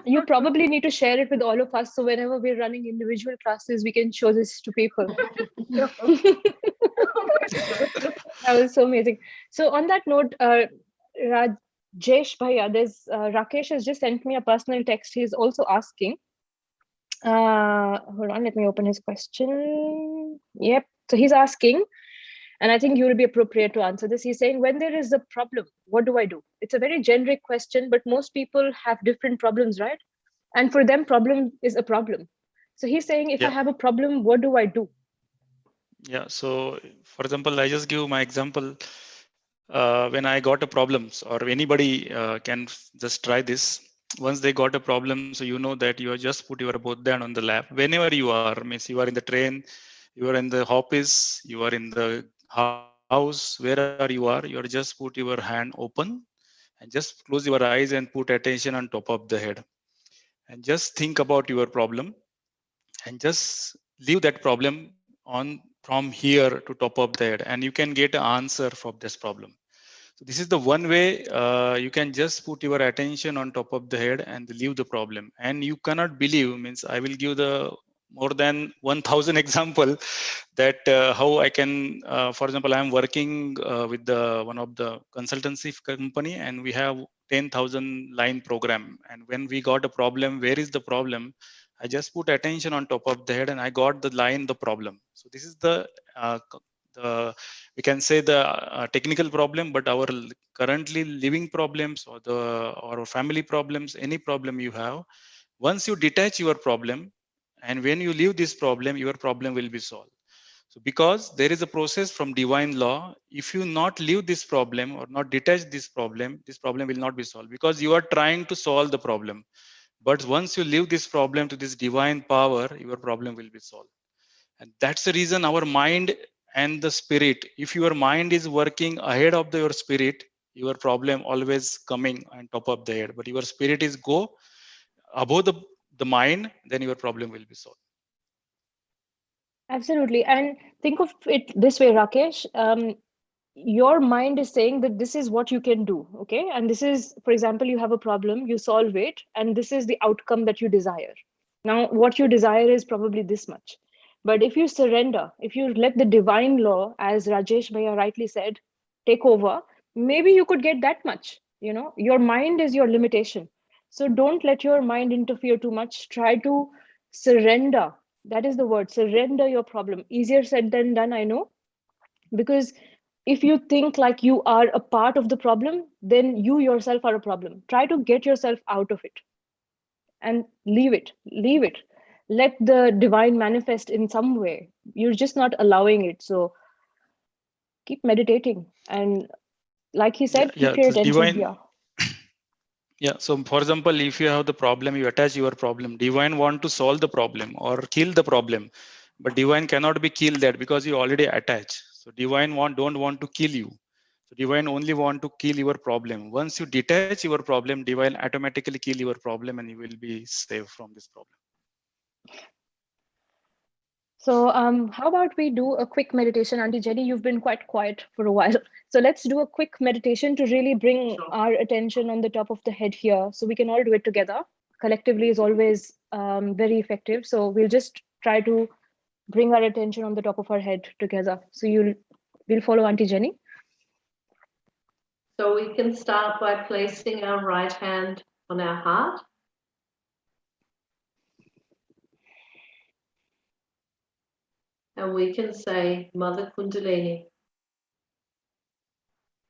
You probably need to share it with all of us, so whenever we're running individual classes, we can show this to people. That was so amazing. So on that note, Rajesh Bhaiya, there's Rakesh has just sent me a personal text. He's also asking. Hold on, let me open his question. Yep. So he's asking, and I think you will be appropriate to answer this. He's saying, when there is a problem, what do I do? It's a very generic question, but most people have different problems, right? And for them, problem is a problem. So he's saying, if I have a problem, what do I do? Yeah. So, for example, I just give my example. When I got a problems, or anybody can just try this. Once they got a problem, so you know that you are just put your both hand on the lap. Whenever you are, means you are in the train, you are in the office, you are in the house, wherever you are just put your hand open and just close your eyes and put attention on top of the head. And just think about your problem and just leave that problem on from here to top of the head, and you can get an answer for this problem. So this is the one way you can just put your attention on top of the head and leave the problem. And you cannot believe, means I will give the more than 1000 example that how I can, for example, I am working with the one of the consultancy company, and we have 10,000 line program. And when we got a problem, where is the problem? I just put attention on top of the head and I got the line, the problem. So this is the we can say the technical problem, but our currently living problems or family problems, any problem you have, once you detach your problem and when you leave this problem, your problem will be solved. So because there is a process from divine law, if you not leave this problem or not detach this problem will not be solved, because you are trying to solve the problem. But once you leave this problem to this divine power, your problem will be solved. And that's the reason our mind and the spirit, if your mind is working ahead of your spirit, your problem always coming on top of the head. But your spirit is go above the mind, then your problem will be solved. Absolutely. And think of it this way, Rakesh. Your mind is saying that this is what you can do. Okay. And this is, for example, you have a problem, you solve it, and this is the outcome that you desire. Now, what you desire is probably this much. But if you surrender, if you let the divine law, as Rajesh Bhaiya rightly said, take over, maybe you could get that much. You know, your mind is your limitation. So don't let your mind interfere too much. Try to surrender. That is the word, surrender your problem. Easier said than done, I know. Because if you think like you are a part of the problem, then you yourself are a problem. Try to get yourself out of it and leave it. Let the divine manifest in some way. You're just not allowing it. So keep meditating. And like he said, keep your So attention divine. here. Yeah. So for example, if you have the problem, you attach your problem. Divine want to solve the problem or kill the problem, but divine cannot be killed that because you already attach. So divine don't want to kill you. So divine only want to kill your problem. Once you detach your problem, divine automatically kill your problem and you will be safe from this problem. So how about we do a quick meditation? Auntie Jenny, you've been quite quiet for a while. So let's do a quick meditation to really bring our attention on the top of the head here. So we can all do it together. Collectively is always very effective. So we'll just try to bring our attention on the top of our head together. So we'll follow Auntie Jenny. So we can start by placing our right hand on our heart. And we can say, Mother Kundalini,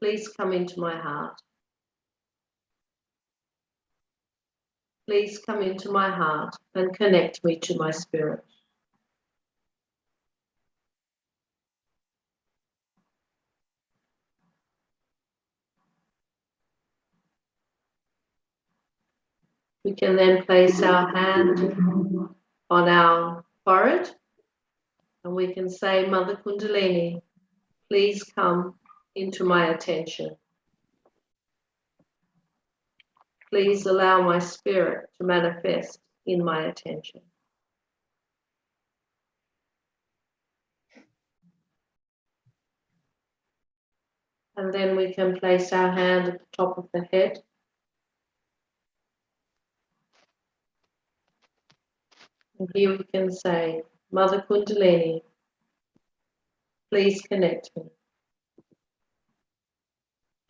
please come into my heart. Please come into my heart and connect me to my spirit. We can then place our hand on our forehead and we can say, Mother Kundalini, please come into my attention. Please allow my spirit to manifest in my attention. And then we can place our hand at the top of the head. And here we can say, Mother Kundalini, please connect me.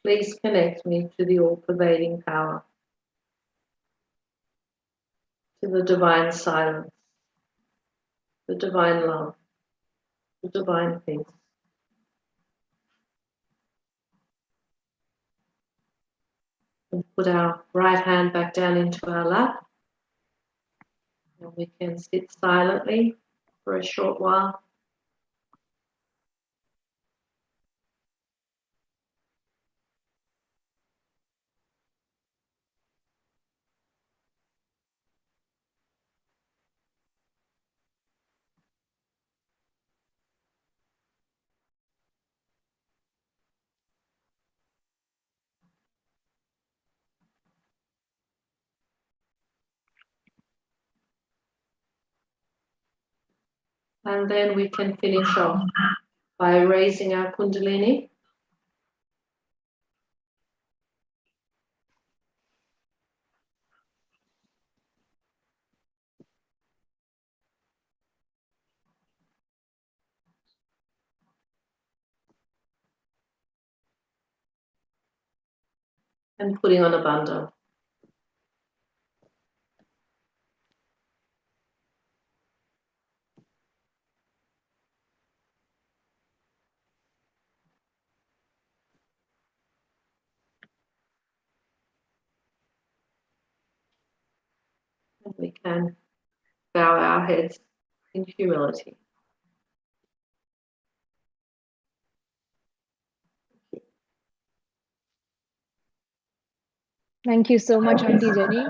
Please connect me to the all-pervading power, to the divine silence, the divine love, divine peace. And put our right hand back down into our lap. And we can sit silently for a short while. And then we can finish off by raising our Kundalini. And putting on a bandha. And we can bow our heads in humility. Thank you so much, Auntie Jenny.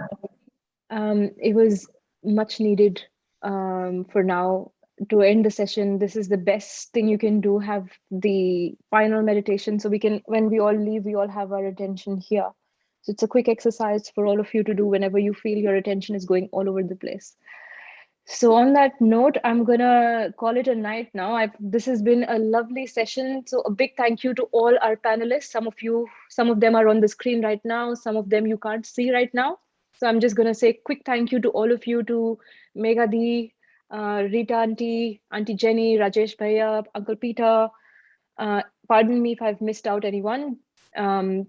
It was much needed for now to end the session. This is the best thing you can do, have the final meditation. So we can, when we all leave, we all have our attention here. So it's a quick exercise for all of you to do whenever you feel your attention is going all over the place. So on that note, I'm gonna call it a night now. This has been a lovely session. So a big thank you to all our panelists. Some of them are on the screen right now. Some of them you can't see right now. So I'm just gonna say quick thank you to all of you, to Megadi, Rita Auntie, Auntie Jenny, Rajesh Bhaiya, Uncle Peter. Pardon me if I've missed out anyone.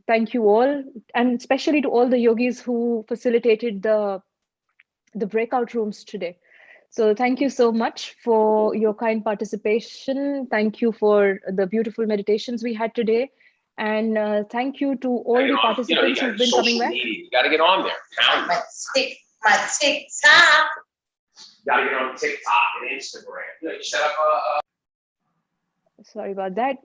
Thank you all, and especially to all the yogis who facilitated the breakout rooms today. So thank you so much for your kind participation. Thank you for the beautiful meditations we had today. And thank you to all the participants who've been coming back. You got to get on there. My TikTok. You got to get on TikTok and Instagram. You set up Sorry about that.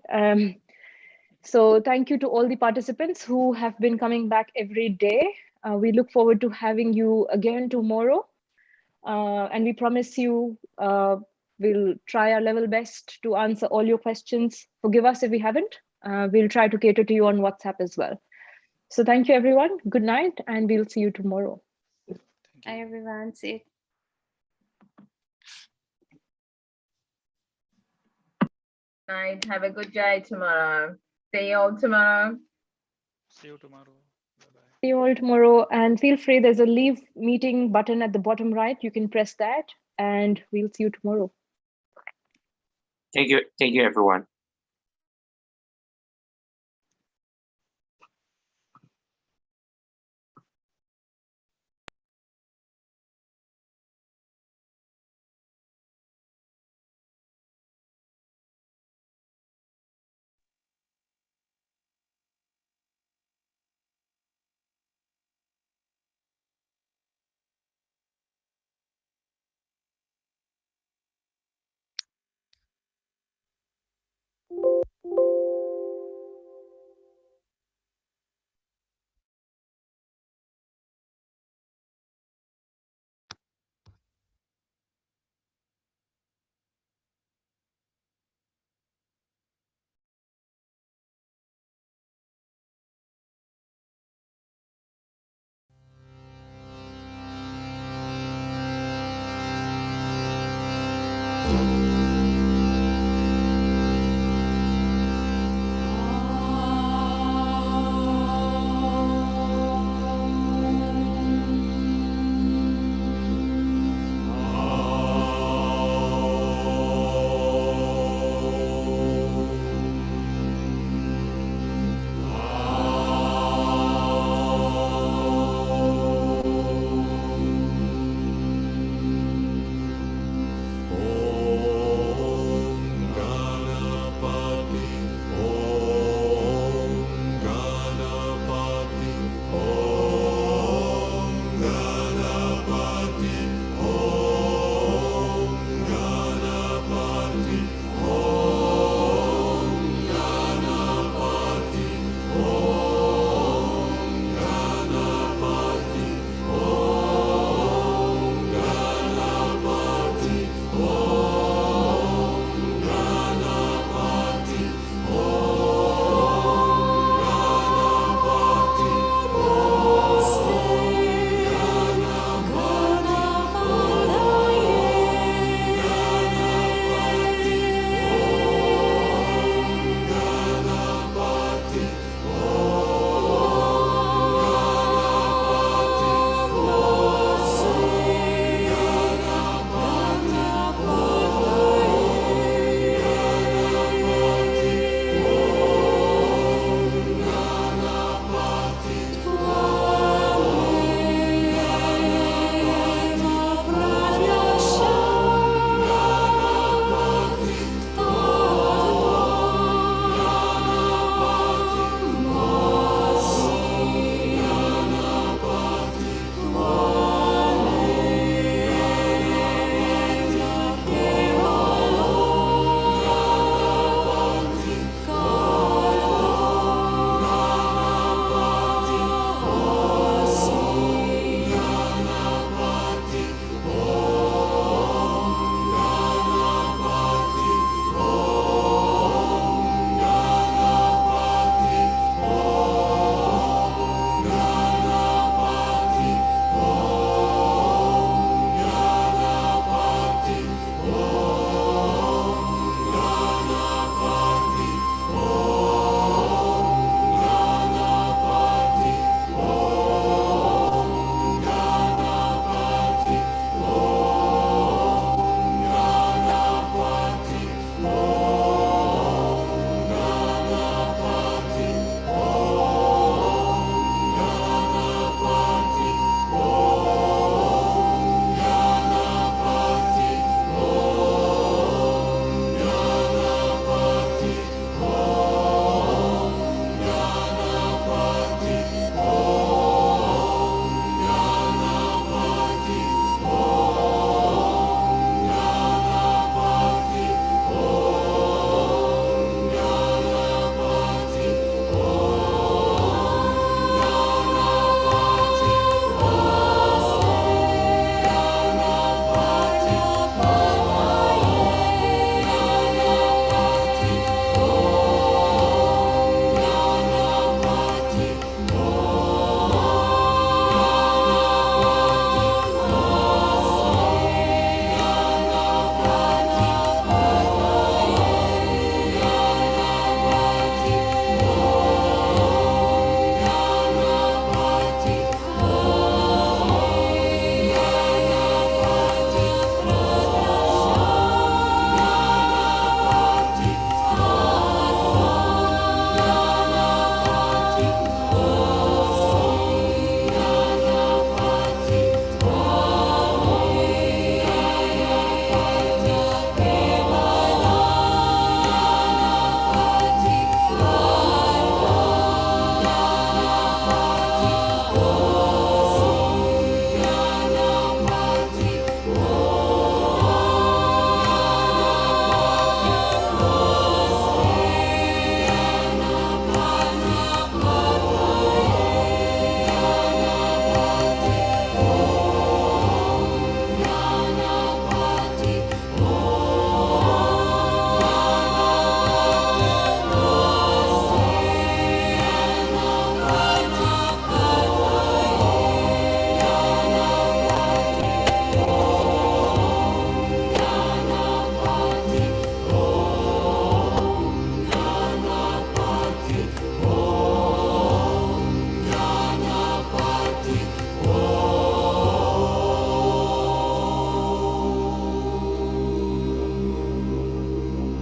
So thank you to all the participants who have been coming back every day. We look forward to having you again tomorrow. And we promise you we'll try our level best to answer all your questions. Forgive us if we haven't. We'll try to cater to you on WhatsApp as well. So thank you, everyone. Good night, and we'll see you tomorrow. Hi, everyone. See you. Night. Have a good day tomorrow. See you all tomorrow. See you tomorrow. See you all tomorrow, and feel free, there's a leave meeting button at the bottom right. You can press that, and we'll see you tomorrow. Thank you, everyone.